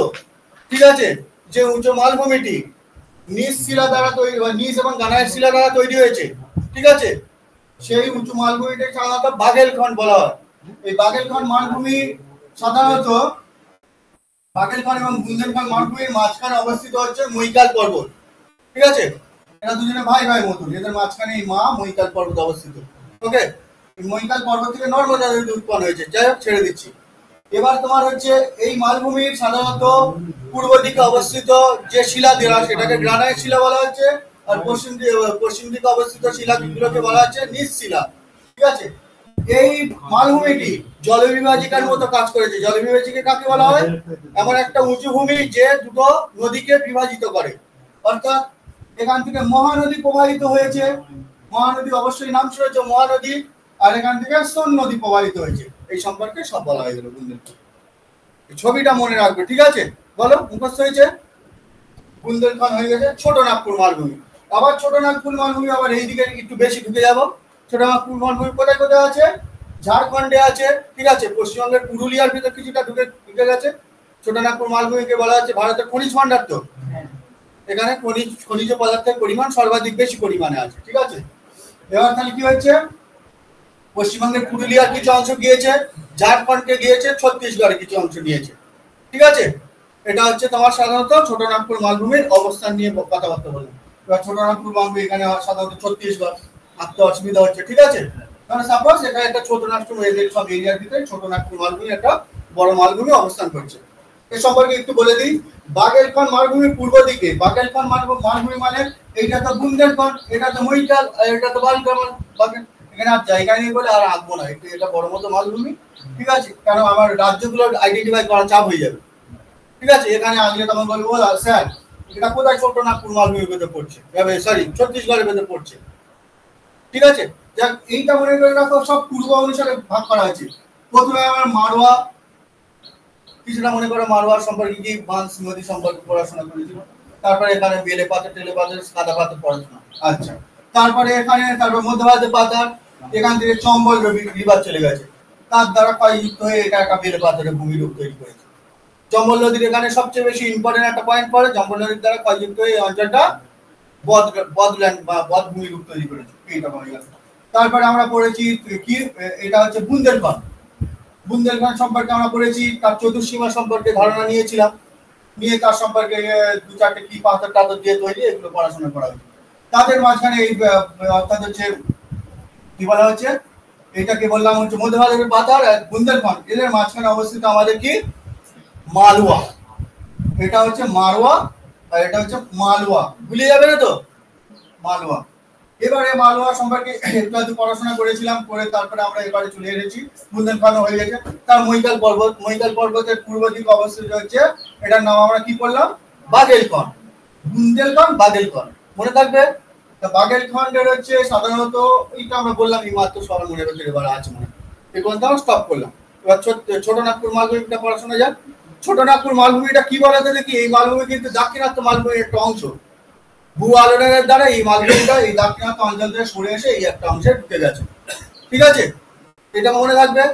ঠিক আছে, যে উঁচু মালভূমিটি নিজ শিলা দ্বারা তৈরি, নিজ এবং গ্রানাইট শিলা দ্বারা তৈরি হয়েছে, ঠিক আছে, সেই উঁচু মালভূমিটাকে সাধারণত বাঘেলখন্ড বলা হয়। এই বাঘেলখন্ড মালভূমি সাধারণত বাঘেলখন্ড এবং বুন্দেলখন্ড মালভূমির মাঝখানে অবস্থিত হচ্ছে মৈকাল পর্বত, ঠিক আছে। এরা দুজনে ভাই ভাই মতন, এদের মাঝখানে এই মা মৈকাল পর্বত অবস্থিত। ওকে, মৈকাল পর্বত থেকে নর্মদা নদী উৎপন্ন হয়েছে। যাই হোক, ছেড়ে দিচ্ছি। এবার তোমার হচ্ছে এই মালভূমির সাধারণত পূর্ব দিকে অবস্থিত যে শিলা দেওয়া সেটাকে গ্রানাইট শিলা বলা হচ্ছে, আর পশ্চিম দিকে অবস্থিত শিলাগুলোকে বলা হচ্ছে নিজ শিলা, ঠিক আছে। এই মালভূমিটি জলবিভাজিকার মতো কাজ করেছে। জলবিভাজিকা কাকে বলা হয়? এমন একটা উঁচু ভূমি যে দুটো নদীকে বিভাজিত করে। অর্থাৎ এখান থেকে মহানদী প্রবাহিত হয়েছে, মহানদী অবশ্যই নাম শুনেছ মহানদী, আর এখান থেকে সোন নদী প্রবাহিত হয়েছে। এই সম্পর্কে সব বলা হয়ে গেল। ছবিটা মনে রাখবে, ঠিক আছে। বলো, মুখস্থ হয়েছে? বুন্দেলখন্ড হয়ে গেছে। ছোট নাগপুর মালভূমি, আবার ছোট নাগপুর মালভূমি আবার এইদিকে একটু বেশি ঢুকে যাব। ছোট নাগপুর মালভূমি কোথায় কোথায় আছে? ঝাড়খণ্ডে আছে, ঠিক আছে, পশ্চিমবঙ্গের পুরুলিয়ার ভিতর কিছুটা ঢুকে গেছে। ছোট নাগপুর মালভূমিকে বলা হচ্ছে ভারতের খনিজ ভান্ডার। তো এখানে খনিজ পদার্থের পরিমাণ সর্বাধিক বেশি পরিমাণে আছে, ঠিক আছে। এবার তাহলে কি হয়েছে? পশ্চিমবঙ্গের পুরুলিয়ার কিছু অংশ গিয়েছে, ঝাড়খণ্ডকে গিয়েছে, ছত্তিশগড়ের কিছু অংশ নিয়েছে, ঠিক আছে। এটা হচ্ছে তোমার সাধারণত ছোট নাগপুর মালভূমির অবস্থান নিয়ে কথাবার্তা বললাম। এবার ছোট নাগপুর মালভূমি এখানে সাধারণত ছত্তিশগড়, আসতে অসুবিধা হচ্ছে, ঠিক আছে। কারণ সাপোজ এখানে একটা ছোট নাগপুর এদের সব এরিয়ার ভিতরে ছোট নাগপুর মালভূমি একটা বড় মালভূমি অবস্থান করছে। এ সম্পর্কে একটু বলে দিই। বাঘেলখন্ড মালভূমির পূর্ব দিকে, বাঘেলখন্ড মালভূমি মানে এইটা তো বুন্দেলখন্ড, এটা তো মৈকাল, এটা তো বাঘেল। এখানে আর জায়গা নেই বলে আর আঁকবো না, একটু এটা বড় মতো মালভূমি, ঠিক আছে। কারণ আমার রাজ্যগুলো আইডেন্টিফাই করা চাপ হয়ে যাবে, ঠিক আছে। এখানে আসলে তখন বলবো স্যার এটা কোথায় ছোট নাগপুর মালভূমির ভেতরে পড়ছে, সরি ছত্তিশগড়ের ভেতরে পড়ছে, ঠিক আছে। যাক, এইটা মনে করে রাখো, সব পূর্ব অনুসারে ভাগ করা হয়েছে। প্রথমে আমার মারোয়া, কিছুটা মনে করো মারোয়ার সম্পর্কে কি বাঁশ নদী সম্পর্কে পড়াশোনা করেছিল। তারপরে এখানে বেলে পাথর, টেলে পাথর, সাদা পাথর পড়াশোনা, আচ্ছা। তারপরে এখানে মধ্য ভারতের পাথর, এখান থেকে চম্বল রিভার চলে গেছে, তার দ্বারা ক্ষয়যুক্ত হয়ে এটা একটা বেলে পাথরের ভূমিরূপ তৈরি করেছে। চম্বল নদীর এখানে সবচেয়ে বেশি ইম্পর্টেন্ট একটা পয়েন্ট পড়ে, চম্বল নদীর দ্বারা ক্ষয়যুক্ত হয়ে এই অঞ্চলটা বদল্যান্ড বা বদ ভূমিরূপ তৈরি করেছে, এইটা হয়ে গেল। তারপরে আমরা পড়েছি কি, এটা হচ্ছে বুন্দেলখন্ড। বুন্দেলখন্ড সম্পর্কে আমরা পড়েছি, তার চতুর্সীমা সম্পর্কে ধারণা নিয়েছিলাম, নিয়ে তার সম্পর্কে দু চারটে কি পাথর টাথর দিয়ে তৈরি, এগুলো পড়াশোনা করা হয়েছে। তাদের মাঝখানে এই অর্থাৎ হচ্ছে কি বলা হচ্ছে, এটাকে বললাম হচ্ছে মধ্য ভারতের পাথর আর বুন্দেলখন্ড, এদের মাঝখানে অবস্থিত আমাদের কি মালওয়া। এটা হচ্ছে মারওয়া আর এটা হচ্ছে মালওয়া, ভুলে যাবে না তো, মালওয়া। এবারে মালওয়া সম্পর্কে একটু পড়াশোনা করেছিলাম, করে তারপরে আমরা এবারে চলে এসেছি বুন্দেলখন্ড হয়ে গেছে। তার মৈকাল পর্বত, মৈকাল পর্বতের পূর্ব দিকে অবস্থিত হচ্ছে, এটার নাম আমরা কি করলাম? বাঘেলখন্ড। বুন্দেলখন্ড, বাঘেলখন্ড মনে থাকবে। তা বাঘেলখন্ডের হচ্ছে সাধারণত এইটা আমরা বললাম এই মাত্র সবার মনে ভেতরে এবার আছে মনে, এই পর্যন্ত আমরা স্টপ করলাম। এবার ছোট নাগপুর মালভূমিটা পড়াশোনা যাক। ছোট নাগপুর মালভূমিটা কি বলাতে দেখি, এই মালভূমি কিন্তু দাক্ষিণাত্য মালভূমির একটা অংশ। ভূ আলোড়নের দ্বারা এই মালভূমিটা এই দাক্ষিণাত্য অঞ্চল থেকে সরে এসে এই একটা অংশে ঢুকে গেছে, ঠিক আছে। এটা মনে রাখবে।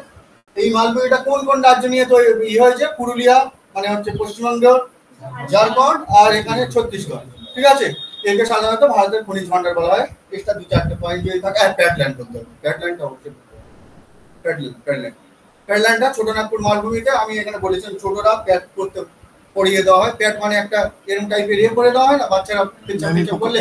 এই মালভূমিটা কোন কোন রাজ্য নিয়ে তৈরি হয়েছে? পুরুলিয়া মানে হচ্ছে পশ্চিমবঙ্গ, ঝাড়খণ্ড আর এখানে ছত্তিশগড়, ঠিক আছে। একে সাধারণত ভারতের খনিজ ভান্ডার বলা হয়। এটা দু চারটে পয়েন্ট যদি থাকে, আর প্যাটল্যান্ড করতে হবে, প্যাটল্যান্ডটা অবশ্যই প্যাটল্যান্ডটা ছোট নাগপুর মালভূমিতে আমি এখানে বলেছি ছোটরা প্যাট করতে পড়িয়ে দেওয়া হয়। প্যাট মানে একটা এরকম টাইপের করে দেওয়া হয় না বাচ্চারা বললে,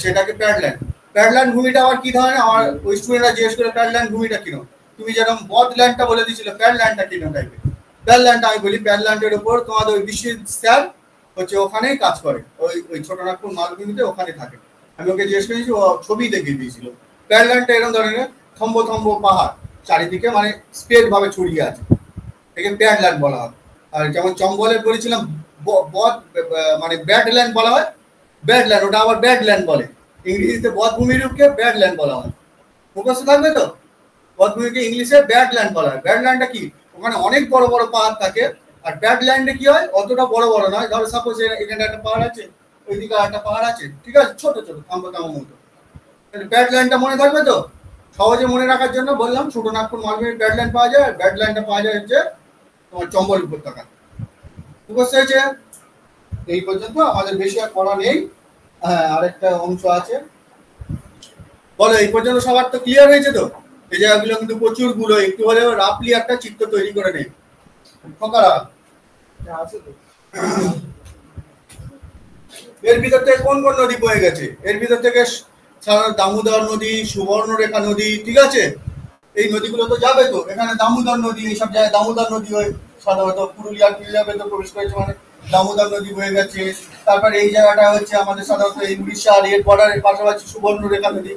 সেটাকে প্যাটল্যান্ড। প্যাটল্যান্ড ভূমিটা আবার কি ধরনের, আমার ওই স্টুডেন্টরা জিজ্ঞেস করে প্যাটল্যান্ড ভূমিটা কিরকম। তুমি যেরকম বদল্যান্ডটা বলে দিয়েছিলে, প্যাটল্যান্ডটা কিরকম টাইপের। প্যাটল্যান্ডটা আমি বলি, প্যাটল্যান্ডের উপর তোমাদের ওই বিশ্বের স্যার হচ্ছে ওখানেই কাজ করে, ওই ছোট নাগপুর মালভূমিতে ওখানে থাকে। আমি ওকে জিজ্ঞেস করেছি, ও ছবি দেখিয়ে দিয়েছিল। প্যাটল্যান্ডটা এরকম ধরনের থম্ব পাহাড় চারিদিকে মানে স্প্রেড ভাবে ছড়িয়ে আছে, একে প্যাটল্যান্ড বলা হয়। আর যেমন চম্বলের বলেছিলাম মানে ব্যাডল্যান্ড বলা হয়, ব্যাডল্যান্ড, ওটা আবার ব্যাডল্যান্ড বলে, ইংরেজিতে বদভূমিরূপকে ব্যাডল্যান্ড বলা হয়। মুখস্থ থাকবে তো? পটভূমিকে ইংলিশে ব্যাডল্যান্ড বলা হয়। ব্যাডল্যান্ডটা কি? ওখানে অনেক বড় বড় পাহাড় থাকে। আর ব্যাডল্যান্ডে কি হয়, অতটা বড় বড় নয়। ধরো সাপোজ এখানে একটা পাহাড় আছে, ওইদিকে একটা পাহাড় আছে, ঠিক আছে, ছোট ছোট থাম্বা থাম্বা মতো। ব্যাডল্যান্ডটা মনে থাকবে তো? সহজে মনে রাখার জন্য বললাম ছোটনাগপুর মালভূমির ব্যাডল্যান্ড পাওয়া যায়। আর ব্যাডল্যান্ডটা পাওয়া যায় হচ্ছে তোমার চম্বল উপত্যকা। মুখস্থ হয়েছে? এই পর্যন্ত, আমাদের বেশি আর পড়া নেই। হ্যাঁ, আরেকটা অংশ আছে। বলো, এই পর্যন্ত সবার তো ক্লিয়ার হয়েছে তো? এই জায়গাগুলো কিন্তু প্রচুর গুলো, একটু হলেও রাফলি একটা চিত্র তৈরি করে নেই। এর ভিতর থেকে কোন কোন নদী বয়ে গেছে? এর ভিতর থেকে সাধারণত দামোদর নদী, সুবর্ণরেখা নদী, ঠিক আছে, এই নদীগুলো তো যাবে তো। এখানে দামোদর নদী, এইসব জায়গায় দামোদর নদী হয়ে সাধারণত পুরুলিয়া তো প্রবেশ করেছে, মানে দামোদর নদী বয়ে গেছে। তারপর এই জায়গাটা হচ্ছে আমাদের সাধারণত এই উড়িষ্যা আর এর বর্ডারের পাশাপাশি সুবর্ণরেখা নদী।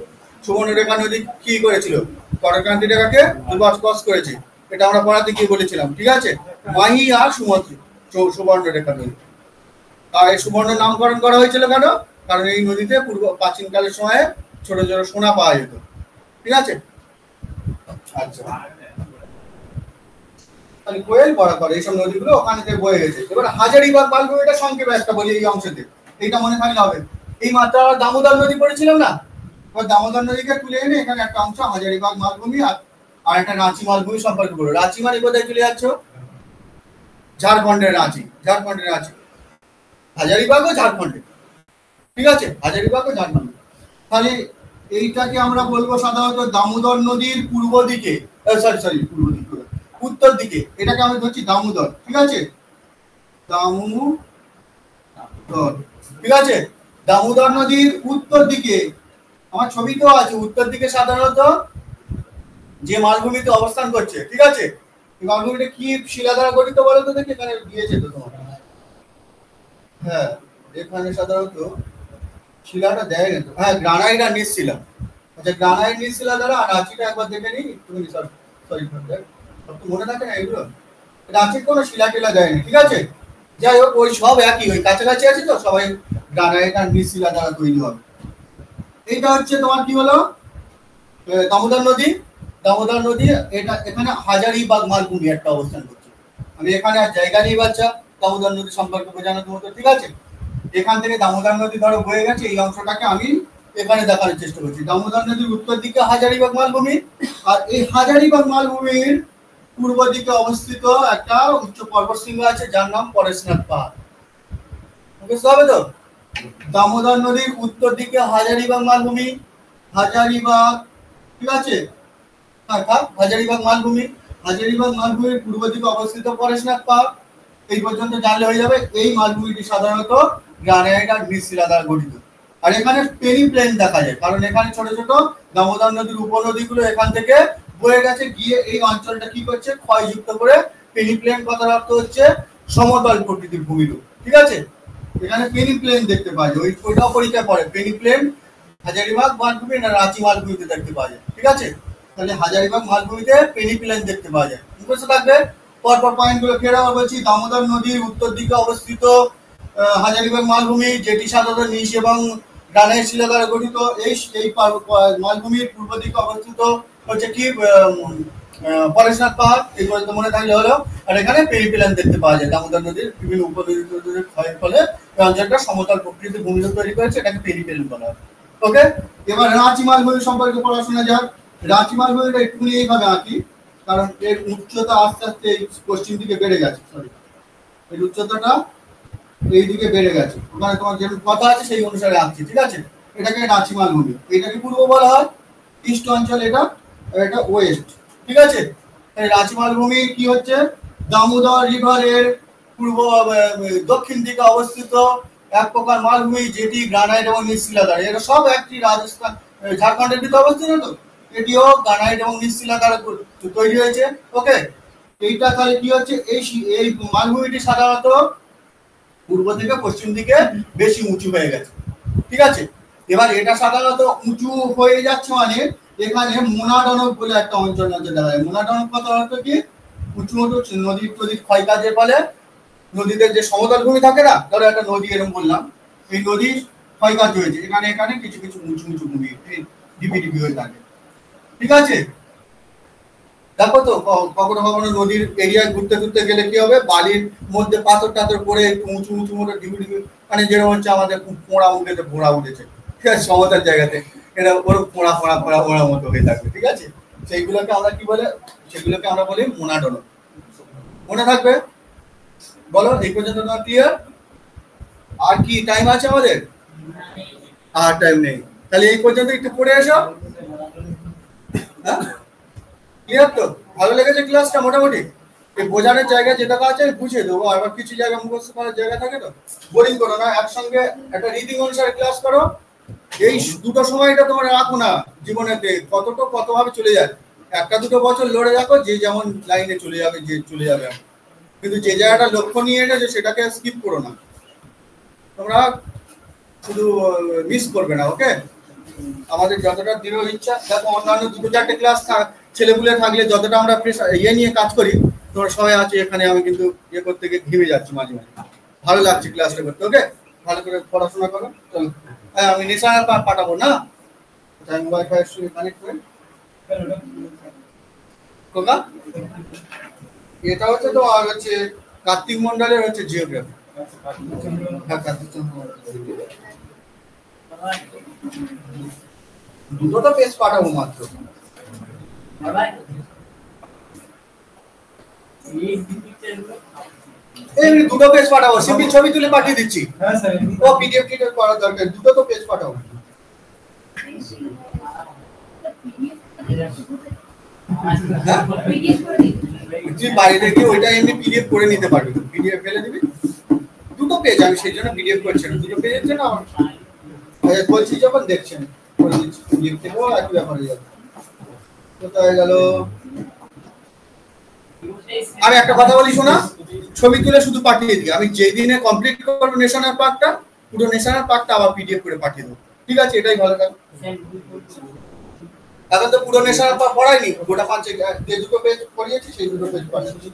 সুবর্ণরেখা নদী কি করেছিল? কটক্রান্তি রেখাকে দুবার ক্রস করেছে, এটা আমরা পড়াতে গিয়ে বলেছিলাম, ঠিক আছে। মাহি আর সুবর্ণরেখা নদী। আর এই সুবর্ণ নামকরণ করা হয়েছিল কেন? কারণ এই নদীতে প্রাচীনকালের সময়ে ছোট ছোট সোনা পাওয়া যেত, ঠিক আছে। আচ্ছা, তাহলে কোয়েল বড় করে এইসব নদীগুলো ওখানে থেকে বয়ে গেছে। এবার হাজারিবাগ মালভূমিটা সংক্ষেপে একটা বলি এই অংশতে, এইটা মনে থাকলে হবে। এই মাত্রা দামোদর নদী পড়েছিলাম না, এবার দামোদর নদীকে তুলে এনে এখানে একটা অংশ হাজারিবাগ মালভূমি আর একটা রাঁচি মালভূমি সম্পর্কে বলো। রাঁচি মানে কোথায় চলে যাচ্ছ? ঝাড়খণ্ডের রাঁচি, ঝাড়খণ্ডের রাঁচি। হাজারিবাগও ঝাড়খণ্ডে, ঠিক আছে, হাজারিবাগও ঝাড়খণ্ডে। তাহলে এইটাকে আমরা বলবো সাধারণত দামোদর নদীর পূর্ব দিকে, পূর্ব দিকে, উত্তর দিকে, এটাকে আমি ধরছি দামোদর, ঠিক আছে, দামোদর, ঠিক আছে। দামোদর নদীর উত্তর দিকে, আমার ছবিতেও আছে, উত্তর দিকে সাধারণত যে মালভূমিতে অবস্থান করছে, ঠিক আছে। এই মালভূমিটা কি শিলা দ্বারা গঠিত বলো তো দেখি, এখানে দিয়েছে তো তোমার। হ্যাঁ, এখানে সাধারণত শিলাটা দেয় না তো। হ্যাঁ, গ্রানাইট আর নিঃশিলা। আচ্ছা, গ্রানাইট নিঃশিলা দ্বারা। আর রাঁচিটা একবার দেখে নিই একটুখানি, সরি সব তো মনে থাকে না এগুলো। রাঁচির কোনো শিলা টিলা দেয়নি, ঠিক আছে। যাই হোক, ওই সব একই, ওই কাছাকাছি আছে তো, সবাই গ্রানাইট আর নিঃশিলা দ্বারা তৈরি হবে। এইটা হচ্ছে তোমার কি হলো, দামোদর নদী। দামোদর নদী, এটা এখানে হাজারিবাগ মালভূমি একটা অবস্থান করছে। আমি এখানে আর জায়গা নেই বাচ্চা দামোদর নদী সম্পর্কে বোঝানোর মতো, ঠিক আছে। এখান থেকে দামোদর নদী ধরো বয়ে গেছে, এই অংশটাকে আমি এখানে দেখানোর চেষ্টা করছি। দামোদর নদীর উত্তর দিকে হাজারিবাগ মালভূমি, আর এই হাজারিবাগ মালভূমির পূর্ব দিকে অবস্থিত একটা উচ্চ পর্বতশৃঙ্গ আছে যার নাম পরেশনাথ পাহাড়। বুঝতে হবে তো? দামোদর নদীর উত্তর দিকে হাজারিবাগ মালভূমি, হাজারিবাগ, ঠিক আছে, হাজারিবাগ মালভূমি। হাজারিবাগ মালভূমির পূর্ব দিকে অবস্থিত পরেশনাথ পাহাড়। এই পর্যন্ত জানলে হয়ে যাবে। এই মালভূমিটি সাধারণত গ্রানাইট আর নিঃশিলা দ্বারা গঠিত। আর এখানে পেনি প্লেন দেখা যায়, কারণ এখানে ছোট ছোট দামোদর নদীর উপনদীগুলো এখান থেকে বয়ে গেছে, গিয়ে এই অঞ্চলটা কি করছে, ক্ষয়যুক্ত করে পেনি প্লেন, কথার অর্থ হচ্ছে সমতল প্রকৃতির ভূমিরূপ, ঠিক আছে। এখানে পেনি প্লেন দেখতে পাওয়া যায়, ওইটাও পরীক্ষা পড়ে। পেনি প্লেন হাজারিবাগ মালভূমি না রাঁচি মালভূমিতে দেখতে পাওয়া যায়, ঠিক আছে। তাহলে হাজারিবাগ মালভূমিতে পেনি প্লেন দেখতে পাওয়া যায়। বুঝতে থাকবে। পরপর পয়েন্টগুলো ফের আবার বলছি। দামোদর নদীর উত্তর দিকে অবস্থিত হাজারিবাগ মালভূমি, যেটি সাধারণত নিশ এবং গ্রানাইট শিলা দ্বারা গঠিত। এই মালভূমির পূর্ব দিকে অবস্থিত হচ্ছে কি পরেশনাথ পাহাড়। এই পর্যন্ত মনে থাকলে হলো। আর এখানে পেরিপ্লেন দেখতে পাওয়া যায়। দামোদর নদীর বিভিন্ন উপনদীর ক্ষয়ের ফলে এই অঞ্চলটা সমতল প্রকৃতির ভূমিরূপ তৈরি করেছে, এটাকে পেরিপ্লেন বলা হয়। ওকে, এবার রাঁচি মালভূমি সম্পর্কে পড়াশোনা যাক। রাঁচি মালভূমিটা একটুখানি এইভাবে আঁকি, কারণ এর উচ্চতা আস্তে আস্তে এই পশ্চিম দিকে বেড়ে গেছে। এর উচ্চতাটা এই দিকে বেড়ে গেছে, ওখানে তোমার যেমন কথা আছে সেই অনুসারে আঁকছি, ঠিক আছে। এটাকে রাঁচি মালভূমি, এটাকে পূর্ব বলা হয়, ইস্ট অঞ্চল এটা, এটা ওয়েস্ট, ঠিক আছে। রাঁচি মালভূমি কি হচ্ছে, দামোদর রিভারের পূর্ব দক্ষিণ দিকে অবস্থিত এক প্রকার মালভূমি, যেটি গ্রানাইট এবং নিঃশিলা দ্বারা, এটা সব একটি রাজস্থান ঝাড়খণ্ডের দিকে অবস্থিত তো, এটিও গ্রানাইট এবং নিঃশিলা দ্বারা তৈরি হয়েছে। ওকে, এইটা তাহলে কি হচ্ছে, এই মালভূমিটি সাধারণত পূর্ব থেকে পশ্চিম দিকে বেশি উঁচু হয়ে গেছে, ঠিক আছে। এবার এটা সাধারণত উঁচু হয়ে যাচ্ছে, মানে এখানে মোনাডনক বলে একটা অঞ্চল আছে দেখা যায়। মোনাডনক কথা অর্থ কি, উঁচু উঁচু নদীর ক্ষয় কাজের ফলে নদীদের যে সমতল ভূমি থাকে না, ধরো একটা নদী এরকম বললাম, এই নদীর ক্ষয় কাজ হয়েছে, এখানে এখানে কিছু কিছু উঁচু উঁচু ভূমি ডিপি ডিপি হয়ে থাকে। ঠিক আছে? দেখো তো কখনো কখনো নদীর এরিয়ায় ঘুরতে ঘুরতে গেলে কি হবে, বালির মধ্যে পাথর টাথর পড়ে একটু উঁচু উঁচু মতো ঢিবি ঢিবি, মানে যেরকম হচ্ছে আমাদের পোড়া উঠেছে, ভোড়া উঠেছে, ঠিক আছে, সমতল জায়গাতে এটা ওরকম পোড়া পোড়া পোড়া পোড়া মতো হয়ে থাকবে, ঠিক আছে? সেইগুলোকে আমরা কি বলে, সেগুলোকে আমরা বলি মোনাডোনো। মনে থাকবে? বলো এই পর্যন্ত তোমার ক্লিয়ার? আর কি টাইম আছে আমাদের? আর টাইম নেই, তাহলে এই পর্যন্ত একটু পড়ে এসো। হ্যাঁ, ক্লিয়ার তো? ভালো লেগেছে ক্লাসটা মোটামুটি? এই বোঝানোর জায়গা যেটা আছে আমি বুঝিয়ে দেবো, আবার কিছু জায়গা মুখস্থ করার জায়গা থাকে তো, বোরিং করো না, একসঙ্গে একটা রিডিং অনুসারে ক্লাস করো। এই দুটো সময়টা তোমার রাখো না জীবনেতে, কতভাবে চলে যায়, একটা দুটো বছর লড়ে রাখো, যে যেমন লাইনে চলে যাবে, যে চলে যাবে, কিন্তু যে জায়গাটা লক্ষ্য নিয়ে এসেছো সেটাকে স্কিপ করো না, তোমরা শুধু মিস করবে না। ওকে, আমাদের যতটা দৃঢ় ইচ্ছা, দেখো অন্যান্য দুটো চারটে ক্লাস ছেলেপুলে থাকলে যতটা আমরা ইয়ে নিয়ে কাজ করি, তোমরা সবাই আছে এখানে, আমি কিন্তু ইয়ে করতে গিয়ে ঘিমে যাচ্ছি মাঝে মাঝে, ভালো লাগছে ক্লাসটা করতে। ওকে, ভালো করে পড়াশোনা করো। চলো, হ্যাঁ আমি নেশার পাঠাবো না, আমি ওয়াইফাই কানেক্ট করে কোকা, এটা হচ্ছে তো, আর হচ্ছে কার্তিক মন্ডলের হচ্ছে জিওগ্রাফি। হ্যাঁ কার্তিক চন্দ্র, দুটো তো পেজ পাঠাবো মাত্র। এই দুটো পেজ পাঠাবো, সিম্পল ছবি তুলে পাঠিয়ে দিচ্ছি। হ্যাঁ স্যার, ও পিডিএফ টিটা করার দরকার, দুটো তো পেজ পাঠাবো। হ্যাঁ, তুই বাইরে গিয়ে ওইটা এমনি পিডিএফ করে নিতে পারবি, পিডিএফ ফেলে দিবি। দুটো পেজ, আমি সেই জন্য পিডিএফ করছি না, দুটো পেজের জন্য আমার বলছি যখন দেখছেন করে দিচ্ছি, পিডিএফ থেকেও একই ব্যাপার হয়ে যাবে। কোথায় গেল? আমি একটা কথা বলি শোনা, ছবি তুলে শুধু পাঠিয়ে দিই, আমি যেই দিনে কমপ্লিট করবো নেশনাল পার্কটা, পুরো নেশনাল পার্কটা আবার পিডিএফ করে পাঠিয়ে দেবো, ঠিক আছে? এটাই ভালো লাগে। এখন তো পুরো নেশনাল পার্ক পড়াইনি, গোটা পাঁচে যে দুটো পেজ পড়িয়েছি সেই দুটো পেজ পাঠিয়েছি।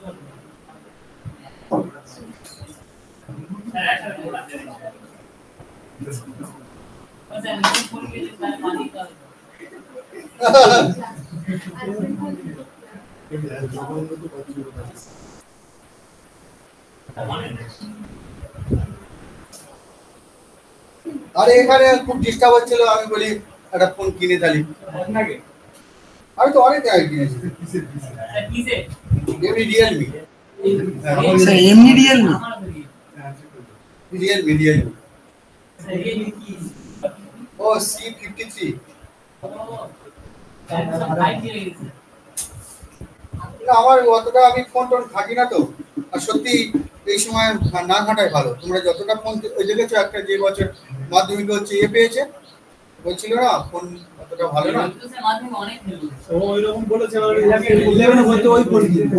আরে এখানে খুব ডিস্টার্ব হচ্ছিল, আমি বলি একটা ফোন কিনে ফেলি। আমি তো অনেক আগে কিনেছি, এমনি রিয়েলমি, এমনি রিয়েলমি, রিয়েলমি ও C53। আমার অতটা আমি ফোন টোন ঘাঁটি না তো, আর সত্যি এই সময় না ঘাঁটাই ভালো। তোমরা যতটা ফোন ওই দেখেছো, একটা যে বছর মাধ্যমিকে হচ্ছে ইয়ে পেয়েছে, বলছিল না ফোন অতটা ভালো না,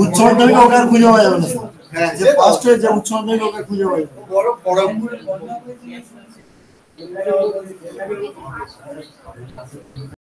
উচ্চ মাধ্যমিকে ওকে আর খুঁজে পাওয়া যাবে না। হ্যাঁ যে ফার্স্ট হয়েছে উচ্চ মাধ্যমিকে ওকে খুঁজে পাওয়া যাবে না। বড় বড়